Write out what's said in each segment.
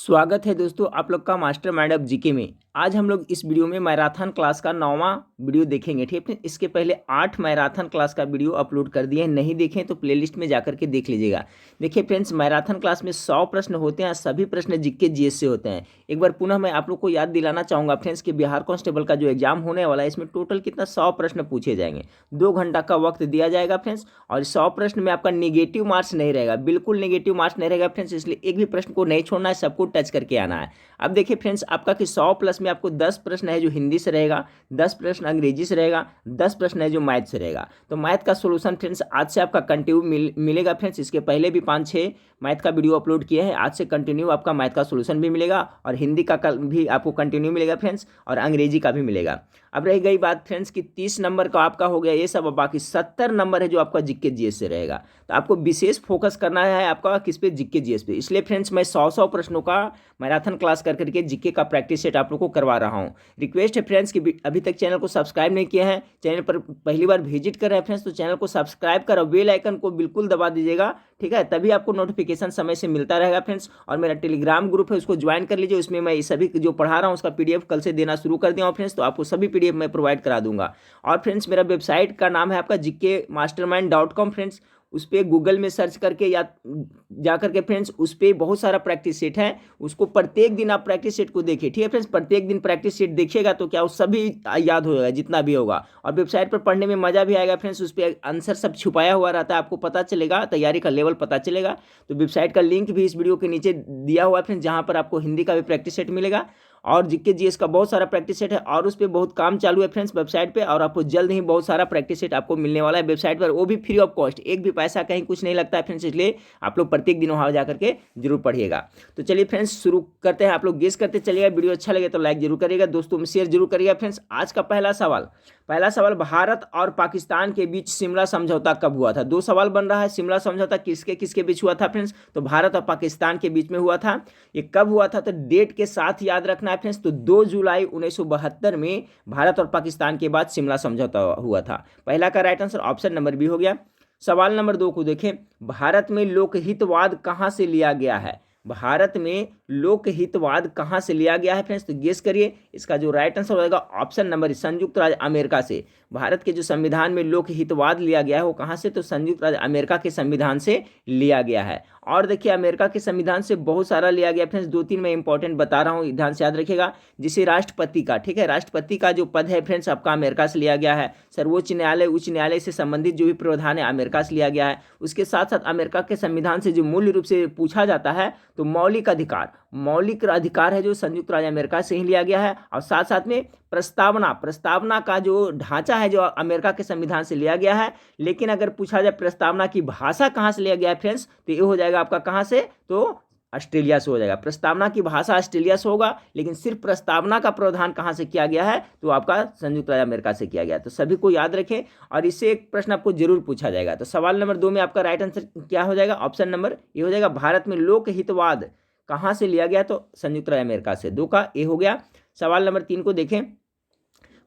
स्वागत है दोस्तों आप लोग का मास्टर माइंड ऑफ जीके में। आज हम लोग इस वीडियो में मैराथन क्लास का 9वां वीडियो देखेंगे। ठीक है, इसके पहले 8 मैराथन क्लास का वीडियो अपलोड कर दिए हैं, नहीं देखें तो प्लेलिस्ट में जाकर के देख लीजिएगा। देखिए फ्रेंड्स, मैराथन क्लास में 100 प्रश्न होते हैं, सभी प्रश्न जीके जीएस से होते हैं। एक बार पुनः मैं आप लोग को याद दिलाना चाहूँगा फ्रेंड्स कि बिहार कांस्टेबल का जो एग्जाम होने वाला है इसमें टोटल कितना 100 प्रश्न पूछे जाएंगे। 2 घंटा का वक्त दिया जाएगा फ्रेंड्स, और 100 प्रश्न में आपका निगेटिव मार्क्स नहीं रहेगा, बिल्कुल निगेटिव मार्क्स नहीं रहेगा फ्रेंड्स। इसलिए एक भी प्रश्न को नहीं छोड़ना है, सबको टच करके आना है। अब देखिए फ्रेंड्स, आपका कि 100 प्लस में आपको 10 प्रश्न है जो हिंदी से रहेगा, 10 प्रश्न अंग्रेजी से रहेगा, 10 प्रश्न है जो मैथ से रहेगा। तो मैथ का सोल्यूशन फ्रेंड्स आज से आपका कंटिन्यू मिलेगा फ्रेंड्स। इसके पहले भी 5-6 मैथ का वीडियो अपलोड किए हैं, आज से कंटिन्यू आपका मैथ का सोल्यूशन भी मिलेगा, और हिंदी का कल भी आपको कंटिन्यू मिलेगा फ्रेंड्स, और अंग्रेजी का भी मिलेगा। अब रह गई बात फ्रेंड्स कि 30 नंबर का आपका हो गया ये सब, और बाकी 70 नंबर है जो आपका जीके जीएस से रहेगा। तो आपको विशेष फोकस करना है आपका किस पे, जीके जीएस पे। इसलिए फ्रेंड्स मैं 100 प्रश्नों का मैराथन क्लास कर करके जीके का प्रैक्टिस सेट आप लोग को करवा रहा हूँ। रिक्वेस्ट है फ्रेंड्स कि अभी तक चैनल को सब्सक्राइब नहीं किया है, चैनल पर पहली बार विजिट कर रहे हैं फ्रेंड्स, तो चैनल को सब्सक्राइब करो, बेल आइकन को बिल्कुल दबा दीजिएगा। ठीक है, तभी आपको नोटिफिकेशन समय से मिलता रहेगा फ्रेंड्स। और मेरा टेलीग्राम ग्रुप है, उसको ज्वाइन कर लीजिए, उसमें मैं सभी जो पढ़ा रहा हूँ उसका पीडीएफ कल से देना शुरू कर दिया हूँ फ्रेंड्स, तो आपको सभी पीडीएफ मैं प्रोवाइड करा दूंगा। और फ्रेंड्स मेरा वेबसाइट का नाम है आपका gkmastermind.com फ्रेंड्स। उस पर गूगल में सर्च करके या जा करके फ्रेंड्स उस पर बहुत सारा प्रैक्टिस सेट है, उसको प्रत्येक दिन आप प्रैक्टिस सेट को देखिए। ठीक है फ्रेंड्स, प्रत्येक दिन प्रैक्टिस सेट देखिएगा तो क्या वो सभी याद हो जाएगा जितना भी होगा, और वेबसाइट पर पढ़ने में मजा भी आएगा फ्रेंड्स। उस पर आंसर सब छुपाया हुआ रहता है, आपको पता चलेगा, तैयारी का लेवल पता चलेगा। तो वेबसाइट का लिंक भी इस वीडियो के नीचे दिया हुआ है फ्रेंड्स, जहाँ पर आपको हिंदी का भी प्रैक्टिस सेट मिलेगा, और जीके जीएस का बहुत सारा प्रैक्टिस सेट है, और उस पर बहुत काम चालू है फ्रेंड्स वेबसाइट पे, और आपको जल्द ही बहुत सारा प्रैक्टिस सेट आपको मिलने वाला है वेबसाइट पर, वो भी फ्री ऑफ कॉस्ट, एक भी पैसा कहीं कुछ नहीं लगता है फ्रेंड्स। इसलिए आप लोग प्रत्येक दिन वहाँ जाकर के जरूर पढ़िएगा। तो चलिए फ्रेंड्स शुरू करते हैं, आप लोग गेस करते चलिएगा। वीडियो अच्छा लगे तो लाइक जरूर करिएगा, दोस्तों में शेयर जरूर करिएगा फ्रेंड्स। आज का पहला सवाल, भारत और पाकिस्तान के बीच शिमला समझौता कब हुआ था? 2 सवाल बन रहा है। शिमला समझौता किसके किसके बीच हुआ था फ्रेंड्स? तो भारत और पाकिस्तान के बीच में हुआ था। ये कब हुआ था तो डेट के साथ याद रखना है फ्रेंड्स। तो 2 जुलाई 1972 में भारत और पाकिस्तान के बाद शिमला समझौता हुआ था। पहला का right answer option number B हो गया। सवाल नंबर 2 को देखें, भारत में लोकहितवाद कहां से लिया गया है? भारत में लोकहितवाद कहां से लिया गया है फ्रेंड्स? तो गेस करिए, इसका जो राइट आंसर हो जाएगा ऑप्शन नंबर संयुक्त राज्य अमेरिका से। भारत के जो संविधान में लोकहितवाद लिया गया है वो कहां से? तो संयुक्त राज्य अमेरिका के संविधान से लिया गया है। और देखिए अमेरिका के संविधान से बहुत सारा लिया गया फ्रेंड्स, 2-3 मैं इंपॉर्टेंट बता रहा हूँ, ध्यान से याद रखिएगा। जिसे राष्ट्रपति का, ठीक है, राष्ट्रपति का जो पद है फ्रेंड्स आपका अमेरिका से लिया गया है। सर्वोच्च न्यायालय, उच्च न्यायालय से संबंधित जो भी प्रावधान है अमेरिका से लिया गया है। उसके साथ साथ अमेरिका के संविधान से जो मूल्य रूप से पूछा जाता है तो मौलिक अधिकार है जो संयुक्त राज्य अमेरिका से ही लिया गया है। और साथ साथ में प्रस्तावना का जो ढांचा है जो अमेरिका के संविधान से लिया गया है। लेकिन अगर पूछा जाए प्रस्तावना की भाषा कहाँ से लिया गया है फ्रेंड्स, तो ये हो जाएगा आपका कहाँ से? तो ऑस्ट्रेलिया से हो जाएगा। प्रस्तावना की भाषा ऑस्ट्रेलिया से होगा, लेकिन सिर्फ प्रस्तावना का प्रावधान कहाँ से किया गया है? तो आपका संयुक्त राज्य अमेरिका से किया गया। तो सभी को याद रखें, और इससे एक प्रश्न आपको जरूर पूछा जाएगा। तो सवाल नंबर 2 में आपका राइट आंसर क्या हो जाएगा? ऑप्शन नंबर ए हो जाएगा। भारत में लोकहितवाद कहाँ से लिया गया? तो संयुक्त राज्य अमेरिका से। 2 का ए हो गया। सवाल नंबर 3 को देखें,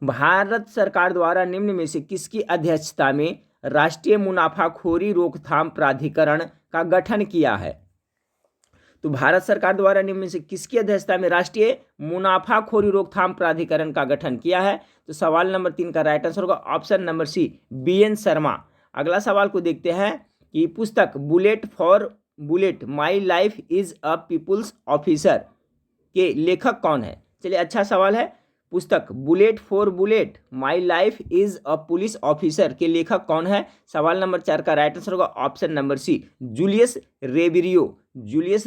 भारत सरकार द्वारा निम्न में से किसकी अध्यक्षता में राष्ट्रीय मुनाफाखोरी रोकथाम प्राधिकरण का गठन किया है? तो भारत सरकार द्वारा निम्न में से किसकी अध्यक्षता में राष्ट्रीय मुनाफाखोरी रोकथाम प्राधिकरण का गठन किया है? तो सवाल नंबर 3 का राइट आंसर होगा option number C, BN Sharma. अगला सवाल को देखते हैं कि पुस्तक bullet my life is a people's officer के लेखक कौन है? चलिए, अच्छा सवाल है। पुस्तक bullet my life is a police officer के लेखक कौन है? सवाल नंबर 4 का राइट आंसर होगा ऑप्शन नंबर सी, जूलियस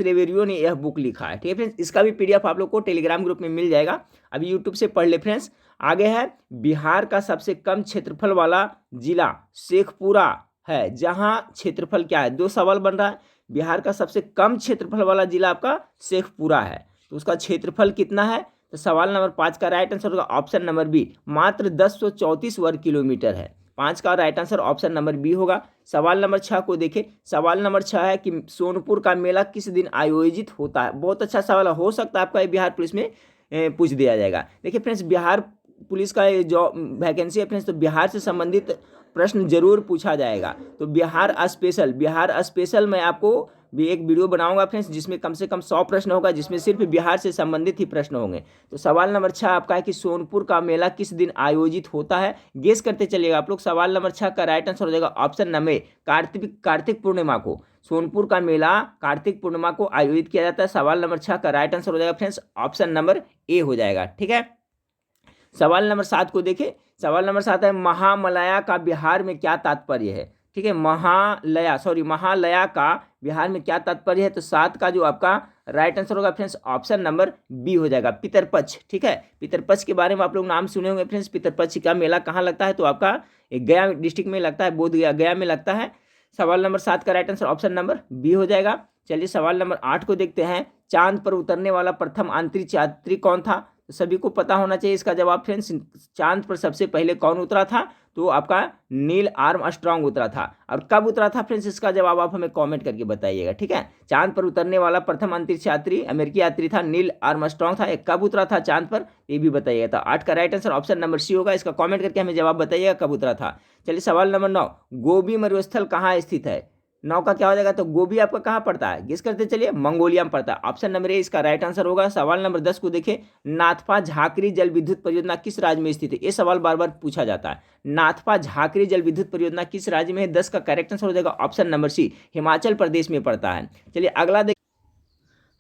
रेवेरियो ने यह बुक लिखा है। ठीक है फ्रेंड्स, इसका भी पीडीएफ आप लोग को टेलीग्राम ग्रुप में मिल जाएगा, अभी यूट्यूब से पढ़ ले फ्रेंड्स। आगे है, बिहार का सबसे कम क्षेत्रफल वाला जिला शेखपुरा है, जहां क्षेत्रफल क्या है? 2 सवाल बन रहा है। बिहार का सबसे कम क्षेत्रफल वाला जिला आपका शेखपुरा है, तो उसका क्षेत्रफल कितना है? तो सवाल नंबर 5 का राइट आंसर होगा ऑप्शन नंबर बी, मात्र 1034 वर्ग किलोमीटर है। 5 का right answer option number B होगा। सवाल नंबर 6 को देखें। सवाल नंबर 6 है कि सोनपुर का मेला किस दिन आयोजित होता है? बहुत अच्छा सवाल हो सकता है आपका बिहार पुलिस में पूछ दिया जाएगा। देखिए फ्रेंड्स, बिहार पुलिस का जो वैकेंसी है फ्रेंड्स, तो बिहार से संबंधित प्रश्न जरूर पूछा जाएगा। तो बिहार स्पेशल में आपको भी एक वीडियो बनाऊंगा फ्रेंड्स, जिसमें कम से कम 100 प्रश्न होगा, जिसमें सिर्फ बिहार से संबंधित ही प्रश्न होंगे। तो सवाल नंबर 6 आपका है कि सोनपुर का मेला किस दिन आयोजित होता है? गेस करते चलिएगा आप लोग। सवाल नंबर 6 का राइट आंसर हो जाएगा ऑप्शन नंबर कार्तिक पूर्णिमा को। सोनपुर का मेला कार्तिक पूर्णिमा को आयोजित किया जाता है। सवाल नंबर 6 का राइट आंसर हो जाएगा फ्रेंड्स ऑप्शन नंबर ए हो जाएगा। ठीक है, सवाल नंबर 7 को देखें। सवाल नंबर 7 है महालया का बिहार में क्या तात्पर्य है? ठीक है, महालया का बिहार में क्या तात्पर्य है? तो 7 का जो आपका राइट आंसर होगा फ्रेंड्स ऑप्शन नंबर बी हो जाएगा, पितरपक्ष। ठीक है, पितरपक्ष के बारे में आप लोग नाम सुने होंगे फ्रेंड्स। पितरपक्ष का मेला कहाँ लगता है? तो आपका गया डिस्ट्रिक्ट में लगता है, बोधगया गया में लगता है। सवाल नंबर 7 का right answer option number B हो जाएगा। चलिए सवाल नंबर 8 को देखते हैं। चांद पर उतरने वाला प्रथम अंतरिक्ष यात्री कौन था? तो सभी को पता होना चाहिए इसका जवाब फ्रेंड्स। चांद पर सबसे पहले कौन उतरा था? तो आपका नील आर्मस्ट्रांग उतरा था। और कब उतरा था फ्रेंड्स, इसका जवाब आप हमें कमेंट करके बताइएगा। ठीक है, चांद पर उतरने वाला प्रथम अंतरिक्ष यात्री अमेरिकी यात्री था, नील आर्मस्ट्रांग था। कब उतरा था चांद पर, ये भी बताइएगा। तो 8 का right answer option number C होगा। इसका कॉमेंट करके हमें जवाब बताइएगा कब उतरा था। चलिए सवाल नंबर 9, गोबी मरुस्थल कहाँ स्थित है? 9 का क्या हो जाएगा? तो गोबी आपका कहाँ पड़ता है? गेस करते चलिए, मंगोलिया में पड़ता है। ऑप्शन नंबर ए इसका राइट आंसर होगा। सवाल नंबर 10 को देखें। नाथपा झाकरी जल विद्युत परियोजना किस राज्य में स्थित है? ये सवाल बार बार पूछा जाता है। नाथपा झाकरी जल विद्युत परियोजना किस राज्य में है? 10 का करेक्ट आंसर हो जाएगा ऑप्शन नंबर सी, हिमाचल प्रदेश में पड़ता है। चलिए अगला देखें।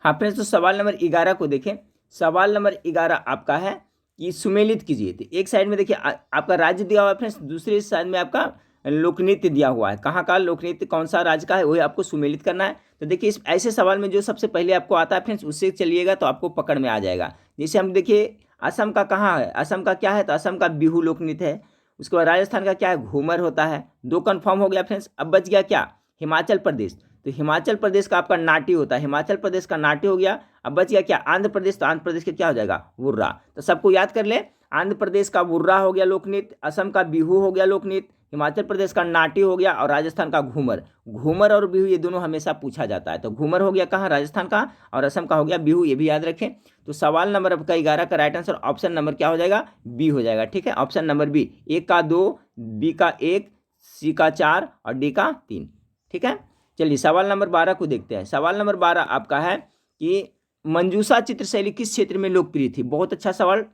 हाँ फ्रेंड्स, तो सवाल नंबर 11 को देखें। सवाल नंबर 11 आपका है कि सुमेलित कीजिए। तो एक साइड में देखिए आपका राज्य दिया हुआ है फ्रेंड्स, दूसरी साइड में आपका लोक नृत्य दिया हुआ है। कहाँ का लोक नृत्य, कौन सा राज्य का है, वही आपको सुमेलित करना है। तो देखिए इस ऐसे सवाल में जो सबसे पहले आपको आता है फ्रेंड्स, उससे चलिएगा तो आपको पकड़ में आ जाएगा। जैसे हम देखिए असम का कहाँ है, असम का क्या है? तो असम का बिहू लोक नृत्य है। उसके बाद राजस्थान का क्या है? घूमर होता है। 2 कन्फर्म हो गया फ्रेंड्स। अब बच गया क्या? हिमाचल प्रदेश। तो हिमाचल प्रदेश का आपका नाट्य होता है, हिमाचल प्रदेश का नाट्य हो गया। अब बच गया क्या? आंध्र प्रदेश। तो आंध्र प्रदेश का क्या हो जाएगा? वुर्रा। तो सबको याद कर ले, आंध्र प्रदेश का वुर्रा हो गया लोक नृत्य, असम का बिहू हो गया लोक नृत्य, हिमाचल प्रदेश का नाट्य हो गया, और राजस्थान का घूमर। घूमर और बिहू ये दोनों हमेशा पूछा जाता है। तो घूमर हो गया कहाँ? राजस्थान का, और असम का हो गया बिहू, ये भी याद रखें। तो सवाल नंबर आपका 11 का राइट आंसर ऑप्शन नंबर क्या हो जाएगा? बी हो जाएगा। ठीक है, ऑप्शन नंबर बी। ए का 2, बी का 1, सी का 4 और डी का 3। ठीक है, चलिए सवाल नंबर 12 को देखते हैं। सवाल नंबर 12 आपका है कि मंजूषा चित्रशैली किस क्षेत्र में लोकप्रिय थी? बहुत अच्छा सवाल।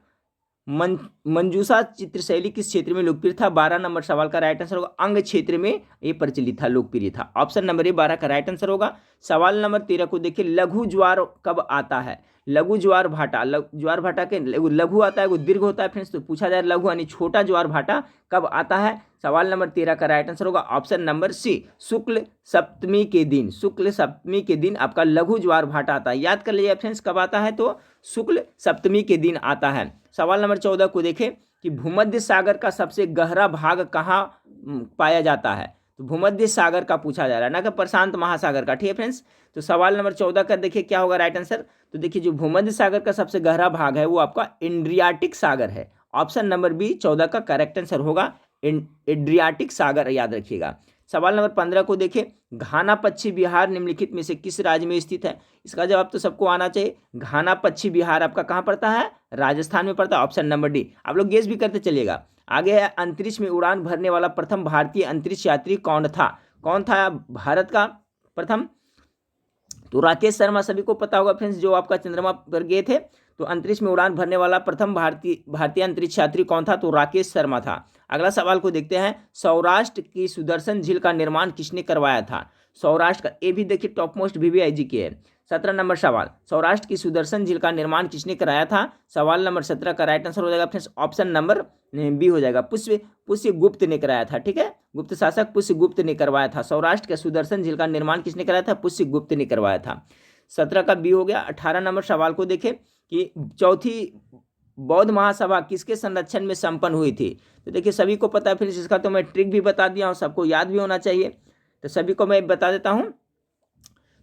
मंजूषा चित्रशैली किस क्षेत्र में लोकप्रिय था? 12 नंबर सवाल का राइट आंसर होगा अंग क्षेत्र में ये प्रचलित था, लोकप्रिय था। ऑप्शन नंबर ए 12 का राइट आंसर होगा। सवाल नंबर 13 को देखिए। लघु ज्वार कब आता है? लघु ज्वार भाटा, ज्वार भाटा के लघु आता है, वो दीर्घ होता है फ्रेंड्स। तो पूछा जाए लघु यानी छोटा ज्वार भाटा कब आता है? सवाल नंबर 13 का राइट आंसर होगा ऑप्शन नंबर सी, शुक्ल सप्तमी के दिन। शुक्ल सप्तमी के दिन आपका लघु ज्वार भाटा आता है। याद कर लीजिए फ्रेंड्स, कब आता है? तो शुक्ल सप्तमी के दिन आता है। सवाल नंबर 14 को देखें कि भूमध्य सागर का सबसे गहरा भाग कहाँ पाया जाता है? तो भूमध्य सागर का पूछा जा रहा है, ना कि प्रशांत महासागर का। ठीक है फ्रेंड्स, तो सवाल नंबर 14 का देखिए क्या होगा राइट आंसर। तो देखिए जो भूमध्य सागर का सबसे गहरा भाग है वो आपका एड्रियाटिक सागर है। ऑप्शन नंबर बी 14 का करेक्ट आंसर होगा एड्रियाटिक सागर, याद रखिएगा। सवाल नंबर 15 को देखें। घाना पश्चिम बिहार निम्नलिखित में से किस राज्य में स्थित है? इसका जवाब तो सबको आना चाहिए। घाना पश्चिम बिहार आपका कहाँ पड़ता है? राजस्थान में पड़ता है। Option number D. आप लोग गेस भी करते चलिएगा। आगे है अंतरिक्ष में उड़ान भरने वाला प्रथम भारतीय अंतरिक्ष यात्री कौन था? कौन था भारत का प्रथम? तो राकेश शर्मा, सभी को पता होगा फ्रेंड्स, जो आपका चंद्रमा पर गए थे। तो अंतरिक्ष में उड़ान भरने वाला प्रथम भारतीय अंतरिक्ष यात्री कौन था? तो राकेश शर्मा था। अगला सवाल को देखते हैं। सौराष्ट्र की सुदर्शन झील का निर्माण किसने करवाया था? सौराष्ट्र का, ये भी देखिए टॉप मोस्ट VVIG के है। 17 नंबर सवाल, सौराष्ट्र की सुदर्शन झील का निर्माण किसने कराया था? सवाल नंबर 17 का राइट आंसर हो जाएगा फ्रेंड्स ऑप्शन नंबर बी हो जाएगा, पुष्यगुप्त ने कराया था। ठीक है, गुप्त शासक पुष्यगुप्त ने करवाया था। सौराष्ट्र के सुदर्शन झील का निर्माण किसने कराया था? पुष्यगुप्त ने करवाया था। 17 का बी हो गया। 18 नंबर सवाल को देखें कि चौथी बौद्ध महासभा किसके संरक्षण में संपन्न हुई थी? तो देखिए सभी को पता है, फिर इसका तो मैं ट्रिक भी बता दिया हूँ, सबको याद भी होना चाहिए, तो सभी को मैं बता देता हूँ।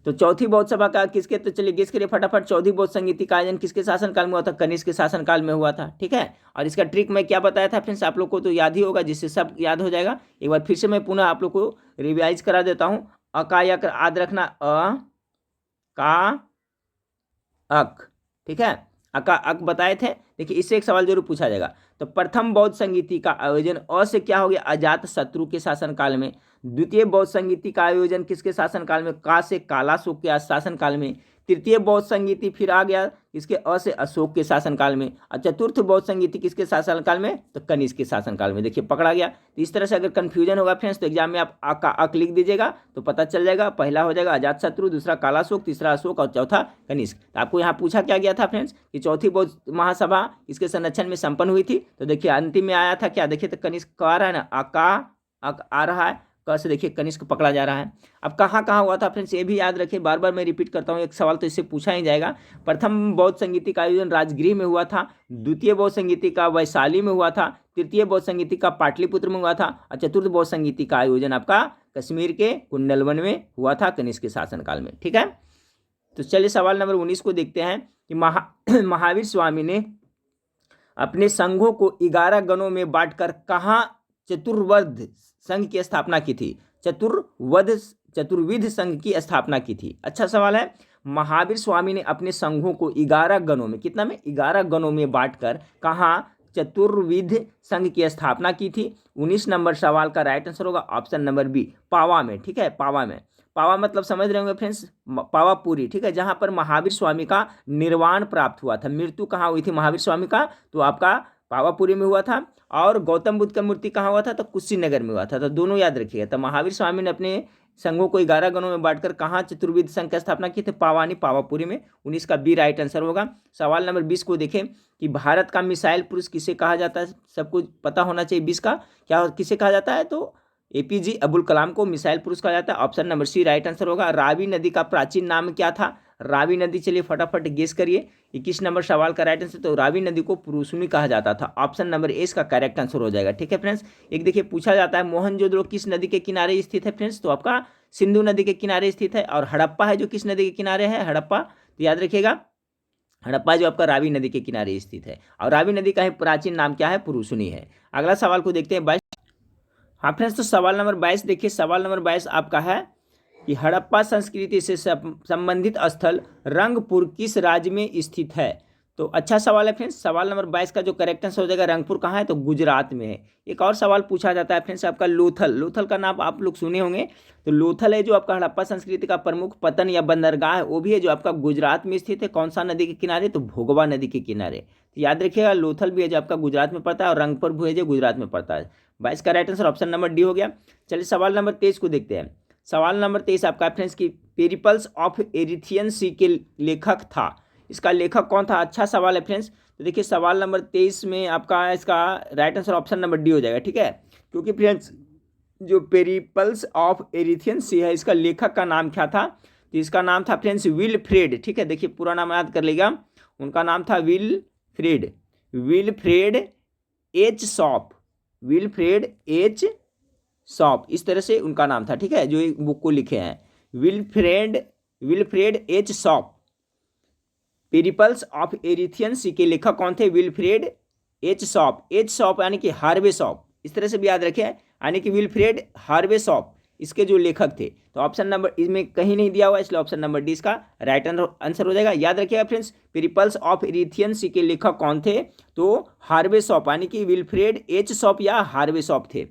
तो चौथी बौद्ध सभा का किसके, तो चलिए गेस करिए फटाफट। चौथी बौद्ध संगीति का आयोजन किसके शासनकाल में हुआ था? कनिष्क के शासनकाल में हुआ था। ठीक है, और इसका ट्रिक मैं क्या बताया था फ्रेंड्स, आप लोग को तो याद ही होगा, जिससे सब याद हो जाएगा। एक बार फिर से मैं पुनः आप लोग को रिवाइज करा देता हूँ। अका यक याद रखना, अ का अक। ठीक है, अक बताए थे। देखिए इससे एक सवाल जरूर पूछा जाएगा। तो प्रथम बौद्ध संगीति का आयोजन अ से क्या हो गया, अजात शत्रु के शासनकाल में। द्वितीय बौद्ध संगीति का आयोजन किसके शासनकाल में, का से कालाशोक के शासनकाल में। तृतीय बौद्ध संगीति फिर आ गया इसके अ से अशोक के शासनकाल में। और चतुर्थ बौद्ध संगीति किसके शासनकाल में, तो कनिष्क के शासनकाल में। देखिए पकड़ा गया। तो इस तरह से अगर कंफ्यूजन होगा फ्रेंड्स तो एग्जाम में आप आ का अक लिख दीजिएगा तो पता चल जाएगा। पहला हो जाएगा अजात शत्रु, दूसरा कालाशोक, तीसरा अशोक और चौथा कनिष्क। तो आपको यहाँ पूछा क्या गया था फ्रेंड्स कि चौथी बौद्ध महासभा इसके संरक्षण में संपन्न हुई थी। तो देखिए अंतिम में आया था क्या, देखिए तो कनिष्क आ रहा है ना, अक आ रहा है, क से देखिए कनिष्क पकड़ा जा रहा है। अब कहाँ कहाँ हुआ था फ्रेंड्स ये भी याद रखिए, बार बार मैं रिपीट करता हूँ, एक सवाल तो इससे पूछा ही जाएगा। प्रथम बौद्ध संगीति का आयोजन राजगृह में हुआ था, द्वितीय बौद्ध संगीति का वैशाली में हुआ था, तृतीय बौद्ध संगीति का पाटलिपुत्र में हुआ था और चतुर्थ बौद्ध संगीति का आयोजन आपका कश्मीर के कुंडलवन में हुआ था कनिष्क के शासनकाल में। ठीक है, तो चलिए सवाल नंबर 19 को देखते हैं कि महावीर स्वामी ने अपने संघों को 11 गणों में बांटकर कहाँ चतुर्विध संघ की स्थापना की थी, चतुर्विध संघ की स्थापना की थी। अच्छा सवाल है। महावीर स्वामी ने अपने संघों को 11 गणों में, कितना में, 11 गणों में बांटकर कहाँ चतुर्विध संघ की स्थापना की थी। 19 नंबर सवाल का राइट आंसर होगा ऑप्शन नंबर बी, पावा में। ठीक है, पावा में। पावा मतलब समझ रहे होंगे फ्रेंड्स, पावापुरी। ठीक है, जहां पर महावीर स्वामी का निर्वाण प्राप्त हुआ था। मृत्यु कहाँ हुई थी महावीर स्वामी का, तो आपका पावापुरी में हुआ था। और गौतम बुद्ध का मूर्ति कहाँ हुआ था, तो कुशीनगर में हुआ था। तो दोनों याद रखिएगा। तो महावीर स्वामी ने अपने संघों को 11 गणों में बांटकर कहाँ चतुर्विध संघ की स्थापना की थी, पावापुरी में। 19 का बी राइट आंसर होगा। सवाल नंबर 20 को देखें कि भारत का मिसाइल पुरुष किसे कहा जाता है, सबको पता होना चाहिए। 20 का क्या किसे कहा जाता है, तो एपीजे अब्दुल कलाम को मिसाइल पुरुष कहा जाता है। Option number C right answer होगा। रावी नदी का प्राचीन नाम क्या था, रावी नदी, चलिए फटाफट गेस करिए। 21 नंबर सवाल का राइट आंसर, तो रावी नदी को पुरुषुनी कहा जाता था। ऑप्शन नंबर ए इसका करेक्ट आंसर हो जाएगा। ठीक है फ्रेंड्स, एक देखिए पूछा जाता है मोहनजोदड़ो किस नदी के किनारे स्थित है फ्रेंड्स, तो आपका सिंधु नदी के किनारे स्थित है। और हड़प्पा है जो किस नदी के किनारे है, हड़प्पा, तो याद रखिएगा हड़प्पा जो आपका रावी नदी के किनारे स्थित है। और रावी नदी का प्राचीन नाम क्या है, पुरुषुनी है। अगला सवाल को देखते हैं। हाँ फ्रेंड्स, तो सवाल नंबर 22 देखिए। सवाल नंबर 22 आपका है कि हड़प्पा संस्कृति से संबंधित स्थल रंगपुर किस राज्य में स्थित है। तो अच्छा सवाल है फ्रेंड्स। सवाल नंबर 22 का जो करेक्ट आंसर हो जाएगा रंगपुर कहाँ है, तो गुजरात में है। एक और सवाल पूछा जाता है फ्रेंड्स आपका लोथल का नाम आप लोग सुने होंगे। तो लोथल है जो आपका हड़प्पा संस्कृति का प्रमुख पतन या बंदरगाह है, वो भी है जो आपका गुजरात में स्थित है। कौन सा नदी के किनारे, तो भोगवा नदी के किनारे। तो याद रखिएगा लोथल भी है जो आपका गुजरात में पड़ता है और रंगपुर भी है जो गुजरात में पड़ता है। 22 का right answer option number D हो गया। चलिए सवाल नंबर 23 को देखते हैं। सवाल नंबर 23 आपका फ्रेंड्स की पेरिपल्स ऑफ एरिथियन सी के लेखक था, इसका लेखक कौन था। अच्छा सवाल है फ्रेंड्स। तो देखिए सवाल नंबर 23 में आपका इसका right answer option number D हो जाएगा। ठीक है, क्योंकि फ्रेंड्स जो पेरिपल्स ऑफ एरिथियन सी है इसका लेखक का नाम क्या था, तो इसका नाम था फ्रेंड्स विलफ्रेड। ठीक है, देखिए पूरा नाम याद कर लेगा, उनका नाम था विलफ्रेड एच शॉप, इस तरह से उनका नाम था। ठीक है, जो एक बुक को लिखे हैं Wilfred H Schoff. Periplus of Erythraean sea के लेखक कौन थे, विलफ्रेड एच शॉप यानी कि हार्वे शॉप, इस तरह से भी याद रखें, यानी कि विलफ्रेड हार्वे शॉप इसके जो लेखक थे। तो ऑप्शन नंबर इसमें कहीं नहीं दिया हुआ, इसलिए ऑप्शन नंबर डी इसका राइट आंसर हो जाएगा। याद रखिएगा friends, Periplus of Erythraean sea के लेखक कौन थे, तो हार्वे शॉप यानी कि विलफ्रेड एच शॉप या हार्वे शॉप थे।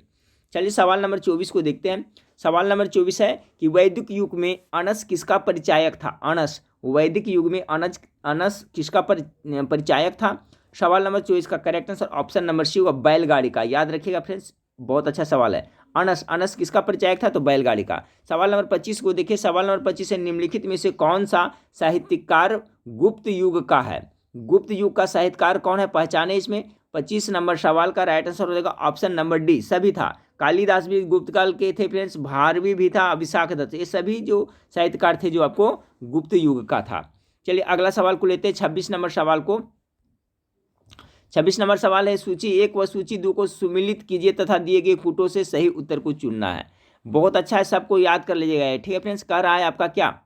चलिए सवाल नंबर 24 को देखते हैं। सवाल नंबर 24 है कि वैदिक युग में अनस किसका परिचायक था। अनस, वैदिक युग में अनस किसका परिचायक था। सवाल नंबर 24 का correct answer option number C होगा, बैलगाड़ी का। याद रखिएगा फ्रेंड्स, बहुत अच्छा सवाल है। अनस किसका परिचायक था, तो बैलगाड़ी का। सवाल नंबर 25 को देखिए। सवाल नंबर 25 है निम्नलिखित में से कौन सा साहित्यकार गुप्त युग का है। गुप्त युग का साहित्यकार कौन है, पहचाने इसमें। 25 नंबर सवाल का राइट आंसर हो जाएगा ऑप्शन नंबर डी, सभी था। कालिदास भी गुप्त काल के थे फ्रेंड्स, भारवी भी था, विशाख दत्त, ये सभी जो साहित्यकार थे जो आपको गुप्त युग का था। चलिए अगला सवाल को लेते हैं 26 नंबर सवाल को। 26 नंबर सवाल है सूची 1 व सूची 2 को सुमिलित कीजिए तथा दिए गए फुटों से सही उत्तर को चुनना है। बहुत अच्छा है, सबको याद कर लीजिएगा। ठीक है फ्रेंड्स, कह रहा है आपका क्या,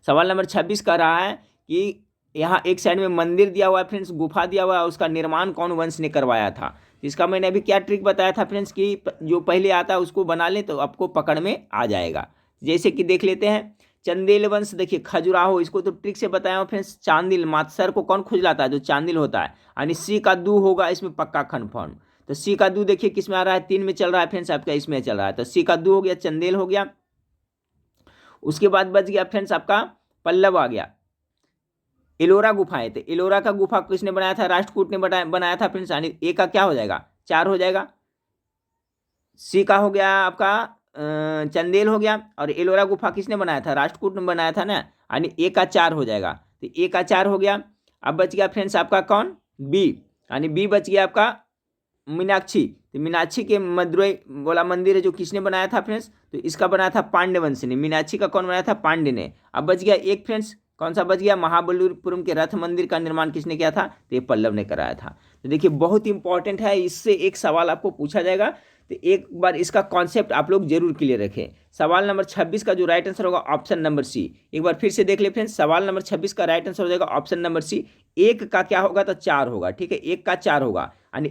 सवाल नंबर 26 कह रहा है कि यहाँ एक साइड में मंदिर दिया हुआ है फ्रेंड्स, गुफा दिया हुआ है, उसका निर्माण कौन वंश ने करवाया था। इसका मैंने अभी क्या ट्रिक बताया था फ्रेंड्स कि जो पहले आता है उसको बना ले तो आपको पकड़ में आ जाएगा। जैसे कि देख लेते हैं चंदेल वंश, देखिए खजुराहो, इसको तो ट्रिक से बताया हूँ फ्रेंड्स। चांदिल, मात्सर को कौन खुजलाता है? जो चांदिल होता है। यानी सी का दू होगा इसमें पक्का कन्फर्म। तो सी का दू देखिए किस में आ रहा है? 3 में चल रहा है फ्रेंड्स, आपका इसमें चल रहा है। तो सी का दू हो गया, चंदेल हो गया। उसके बाद बच गया फ्रेंड्स आपका पल्लव आ गया। एलोरा गुफाएं थे, एलोरा का गुफा किसने बनाया था? राष्ट्रकूट ने बनाया था फ्रेंड्स। यानी ए का क्या हो जाएगा? 4 हो जाएगा। सी का हो गया आपका चंदेल हो गया, और एलोरा गुफा किसने बनाया था? राष्ट्रकूट ने बनाया था ना। यानी ए का 4 हो जाएगा। तो ए का 4 हो गया। अब बच गया फ्रेंड्स आपका कौन? बी। यानी बी बच गया आपका मीनाक्षी। तो मीनाक्षी के मदुरई वाला मंदिर है जो किसने बनाया था फ्रेंड्स? तो इसका बनाया था पांड्य वंश ने। मीनाक्षी का कौन बनाया था? पांड्य ने। अब बच गया एक फ्रेंड्स, कौन सा बच गया? महाबलीपुरम के रथ मंदिर का निर्माण किसने किया था? तो ये पल्लव ने कराया था। तो देखिए बहुत इंपॉर्टेंट है, इससे एक सवाल आपको पूछा जाएगा। तो एक बार इसका कॉन्सेप्ट आप लोग जरूर क्लियर रखें। सवाल नंबर 26 का जो राइट आंसर होगा ऑप्शन नंबर सी। एक बार फिर से देख ले फ्रेंड्स, सवाल नंबर 26 का राइट आंसर हो जाएगा ऑप्शन नंबर सी। एक का क्या होगा? तो 4 होगा, ठीक है, एक का 4 होगा। यानी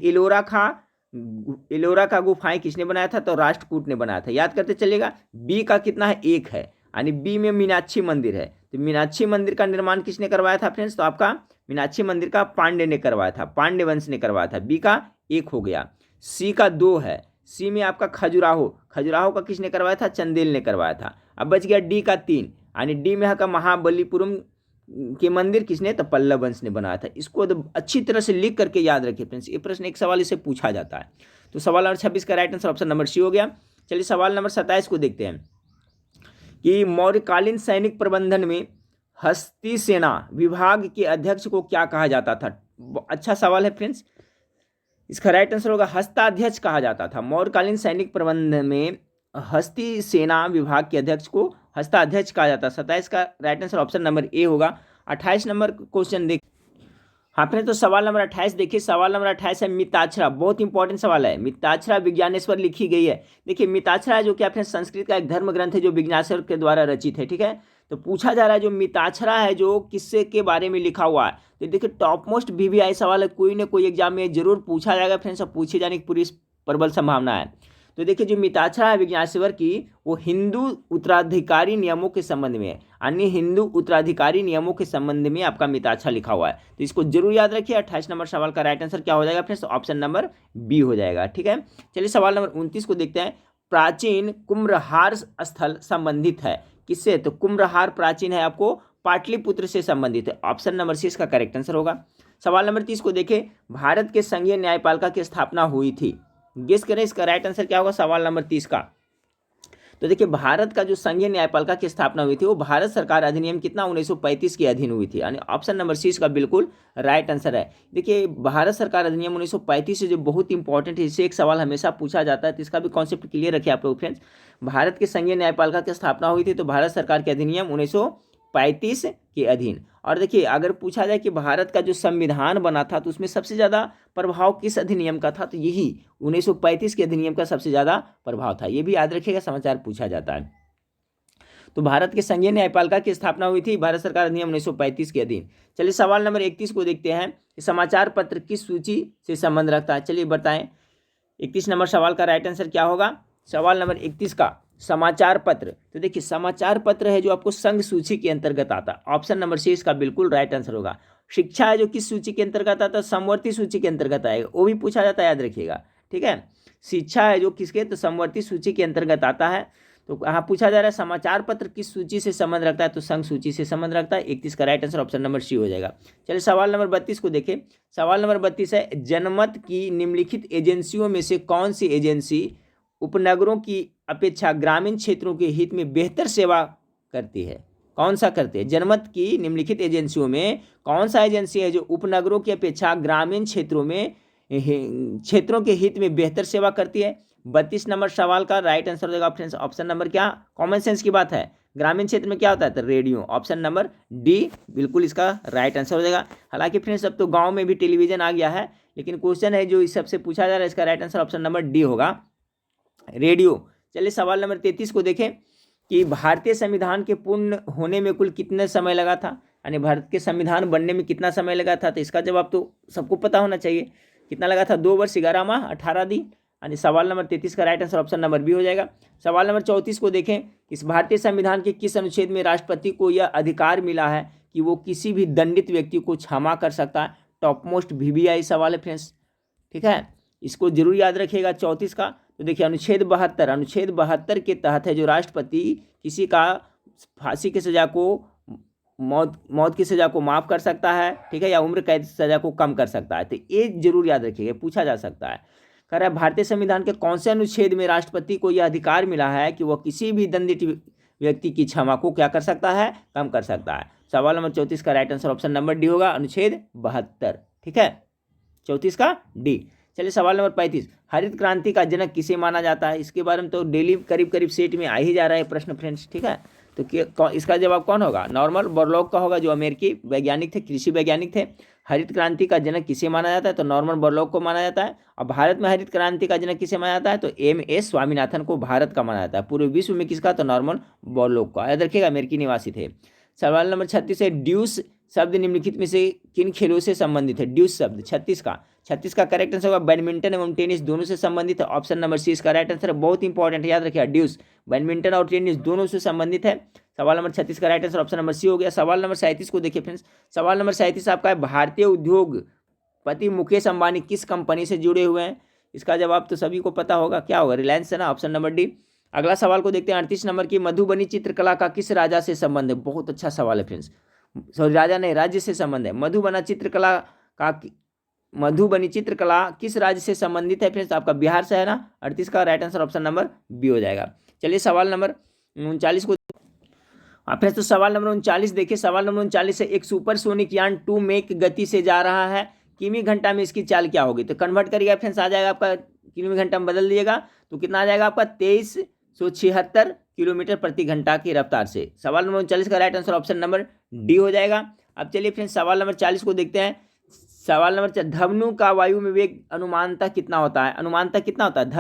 एलोरा का गुफाएं किसने बनाया था? तो राष्ट्रकूट ने बनाया था, याद करते चलेगा। बी का कितना है? 1 है। यानी बी में मीनाक्षी मंदिर है। तो मीनाक्षी मंदिर का निर्माण किसने करवाया था फ्रेंड्स? तो आपका मीनाक्षी मंदिर का पांड्य ने करवाया था, पांड्य वंश ने करवाया था। बी का 1 हो गया। सी का 2 है। सी में आपका खजुराहो, खजुराहो का किसने करवाया था? चंदेल ने करवाया था। अब बच गया डी का 3। यानी डी में का महाबलीपुरम के मंदिर किसने? तो पल्लव वंश ने बनाया था। इसको तो अच्छी तरह से लिख करके याद रखिए फ्रेंड्स, ये प्रश्न एक सवाल इसे पूछा जाता है। तो सवाल नंबर 26 का right answer option number C हो गया। चलिए सवाल नंबर 27 को देखते हैं कि मौर्यकालीन सैनिक प्रबंधन में हस्ती सेना विभाग के अध्यक्ष को क्या कहा जाता था? अच्छा सवाल है फ्रेंड्स। इसका राइट आंसर होगा हस्ताध्यक्ष कहा जाता था। मौर्यकालीन सैनिक प्रबंधन में हस्ती सेना विभाग के अध्यक्ष को हस्ताध्यक्ष कहा जाता है। 27 का राइट आंसर ऑप्शन नंबर ए होगा। 28 नंबर क्वेश्चन देख, आपने तो सवाल नंबर 28 देखिए। सवाल नंबर 28 है मिताक्षरा, बहुत इंपॉर्टेंट सवाल है। मिताक्षरा विज्ञानेश्वर लिखी गई है। देखिए मिताक्षरा जो कि अपने संस्कृत का एक धर्म ग्रंथ है जो विज्ञानेश्वर के द्वारा रचित है, ठीक है। तो पूछा जा रहा है जो मिताक्षरा है जो किससे के बारे में लिखा हुआ है। तो देखिए टॉप मोस्ट VVI सवाल है, कोई ना कोई एग्जाम में जरूर पूछा जाएगा फ्रेंड्स, और पूछे जाने की पूरी प्रबल संभावना है। तो देखिए जो मिताक्षरा है विज्ञानेश्वर की, वो हिंदू उत्तराधिकारी नियमों के संबंध में है। अन्य हिंदू उत्तराधिकारी नियमों के संबंध में आपका मिताक्षरा लिखा हुआ है। तो इसको जरूर याद रखिए। 28 नंबर सवाल का राइट आंसर क्या हो जाएगा फ्रेंड्स? ऑप्शन नंबर बी हो जाएगा, ठीक है। चलिए सवाल नंबर 29 को देखते हैं। प्राचीन कुम्भहार स्थल संबंधित है किससे? तो कुम्भहार प्राचीन है आपको पाटलिपुत्र से संबंधित है। ऑप्शन नंबर सी इसका करेक्ट आंसर होगा। सवाल नंबर 30 को देखें। भारत के संघीय न्यायपालिका की स्थापना हुई थी, गेस करें इसका राइट आंसर क्या होगा सवाल नंबर 30 का। तो देखिए भारत का जो संघीय न्यायपालिका की स्थापना हुई थी वो भारत सरकार अधिनियम कितना 1935 के अधीन हुई थी। यानी ऑप्शन नंबर सी इसका बिल्कुल राइट आंसर है। देखिए भारत सरकार अधिनियम 1935 से जो बहुत इंपॉर्टेंट है, इससे एक सवाल हमेशा पूछा जाता है, तो इसका भी कॉन्सेप्ट क्लियर रखिए आप लोग फ्रेंड्स। भारत के संघीय न्यायपालिका की स्थापना हुई थी तो भारत सरकार के अधिनियम 1935 के अधीन। और देखिए अगर पूछा जाए कि भारत का जो संविधान बना था तो उसमें सबसे ज़्यादा प्रभाव किस अधिनियम का था, तो यही 1935 के अधिनियम का सबसे ज़्यादा प्रभाव था। ये भी याद रखिएगा, समाचार पूछा जाता है। तो भारत के संघीय न्यायपालिका की स्थापना हुई थी भारत सरकार अधिनियम 1935 के अधीन। चलिए सवाल नंबर 31 को देखते हैं कि समाचार पत्र किस सूची से संबंध रखता है। चलिए बताएं 31 नंबर सवाल का राइट आंसर क्या होगा। सवाल नंबर 31 का समाचार पत्र, तो देखिए समाचार पत्र है जो आपको संघ सूची के अंतर्गत आता है। ऑप्शन नंबर सी इसका बिल्कुल राइट आंसर होगा। शिक्षा है जो किस सूची के अंतर्गत आता है, समवर्ती सूची के अंतर्गत आएगा, वो भी पूछा जाता है, याद रखिएगा, ठीक है। शिक्षा है जो किसके, तो समवर्ती सूची के अंतर्गत आता है। तो यहाँ पूछा जा रहा है समाचार पत्र किस सूची से संबंध रखता है, तो संघ सूची से संबंध रखता है। 31 का right answer option number C हो जाएगा। चलिए सवाल नंबर 32 को देखें। सवाल नंबर 32 है जनमत की निम्नलिखित एजेंसियों में से कौन सी एजेंसी उपनगरों की अपेक्षा ग्रामीण क्षेत्रों के हित में बेहतर सेवा करती है। कौन सा करती है? जनमत की निम्नलिखित एजेंसियों में कौन सा एजेंसी है जो उपनगरों की अपेक्षा ग्रामीण क्षेत्रों के हित में बेहतर सेवा करती है। 32 नंबर सवाल का राइट आंसर देगा फ्रेंड्स ऑप्शन नंबर क्या, कॉमन सेंस की बात है, ग्रामीण क्षेत्र में क्या होता है, तो रेडियो। ऑप्शन नंबर डी बिल्कुल इसका राइट आंसर हो जाएगा। हालांकि फ्रेंड्स अब तो गांव में भी टेलीविजन आ गया है, लेकिन क्वेश्चन है जो इस सबसे पूछा जा रहा है, इसका right answer option number D होगा, रेडियो। चलिए सवाल नंबर 33 को देखें कि भारतीय संविधान के पूर्ण होने में कुल कितने समय लगा था, यानी भारत के संविधान बनने में कितना समय लगा था। तो इसका जवाब तो सबको पता होना चाहिए, कितना लगा था, 2 वर्ष 11 माह 18 दिन। यानी सवाल नंबर 33 का right answer option number B हो जाएगा। सवाल नंबर 34 को देखें, इस भारतीय संविधान के किस अनुच्छेद में राष्ट्रपति को यह अधिकार मिला है कि वो किसी भी दंडित व्यक्ति को क्षमा कर सकता है? टॉप मोस्ट VVI सवाल है फ्रेंड्स, ठीक है, इसको जरूर याद रखिएगा 34 का। तो देखिए अनुच्छेद 72 के तहत है जो राष्ट्रपति किसी का फांसी की सजा को मौत की सजा को माफ कर सकता है, ठीक है, या उम्र कैद सजा को कम कर सकता है। तो ये जरूर याद रखिएगा, पूछा जा सकता है। कह रहा है भारतीय संविधान के कौन से अनुच्छेद में राष्ट्रपति को यह अधिकार मिला है कि वह किसी भी दंडित व्यक्ति की क्षमा को क्या कर सकता है? कम कर सकता है। सवाल नंबर 34 का right answer option number D होगा, अनुच्छेद 72, ठीक है, 34 का डी। चलिए सवाल नंबर 35, हरित क्रांति का जनक किसे माना जाता है? इसके बारे में तो डेली करीब करीब सेट में आ ही जा रहा है प्रश्न फ्रेंड्स, ठीक है। तो इसका जवाब कौन होगा? नॉर्मन बोरलॉग का होगा, जो अमेरिकी वैज्ञानिक थे, कृषि वैज्ञानिक थे। हरित क्रांति का जनक किसे माना जाता है? तो नॉर्मन बोरलॉग को माना जाता है। और भारत में हरित क्रांति का जनक किसे माना जाता है? तो MS स्वामीनाथन को भारत का माना जाता है। पूरे विश्व में किसका? तो नॉर्मन बोरलॉग का। याद रखिएगा, अमेरिकी निवासी थे। सवाल नंबर 36 है, ड्यूस शब्द निम्नलिखित में से किन खेलों से संबंधित है? ड्यूस शब्द 36 का करेक्ट आंसर होगा बैडमिंटन एवं टेनिस दोनों से संबंधित है। ऑप्शन नंबर सी इसका राइट आंसर है, बहुत इंपॉर्टेंट है, याद रखिएगा, ड्यूस बैडमिंटन और टेनिस दोनों से संबंधित है। सवाल नंबर 36 का right answer option number C हो गया। सवाल नंबर 37 को देखिए फ्रेंड्स, सवाल नंबर 37 आपका है, भारतीय उद्योगपति मुकेश अंबानी किस कंपनी से जुड़े हुए हैं? इसका जवाब तो सभी को पता होगा, क्या होगा? रिलायंस है ना, ऑप्शन नंबर डी। अगला सवाल को देखते हैं 38 नंबर की, मधुबनी चित्रकला का किस राजा से संबंध है? बहुत अच्छा सवाल है फ्रेंड्स, सॉरी राजा नहीं, राज्य से संबंध है। मधुबनी चित्रकला किस राज्य से संबंधित है फ्रेंड्स? आपका बिहार से है ना। 38 का right answer option number B हो जाएगा। चलिए सवाल नंबर 39 को फ्रेंड्स, तो सवाल नंबर 39 देखिए, सवाल नंबर 39 है, एक सुपरसोनिक यान 2 मैक गति से जा रहा है, किमी घंटा में इसकी चाल क्या होगी? तो कन्वर्ट करिएगा फ्रेंड्स, आ जाएगा आपका किमी घंटा में बदल दिएगा तो कितना आ जाएगा आपका 2376 किलोमीटर प्रति घंटा की रफ्तार से। सवाल नंबर 39 का right answer option number D हो जाएगा। अब चलिए फ्रेंड्स सवाल नंबर 40 को देखते हैं। सवाल नंबर 4, धवनु का वायु में वेग अनुमानतः कितना होता है? अनुमानतः कितना होता है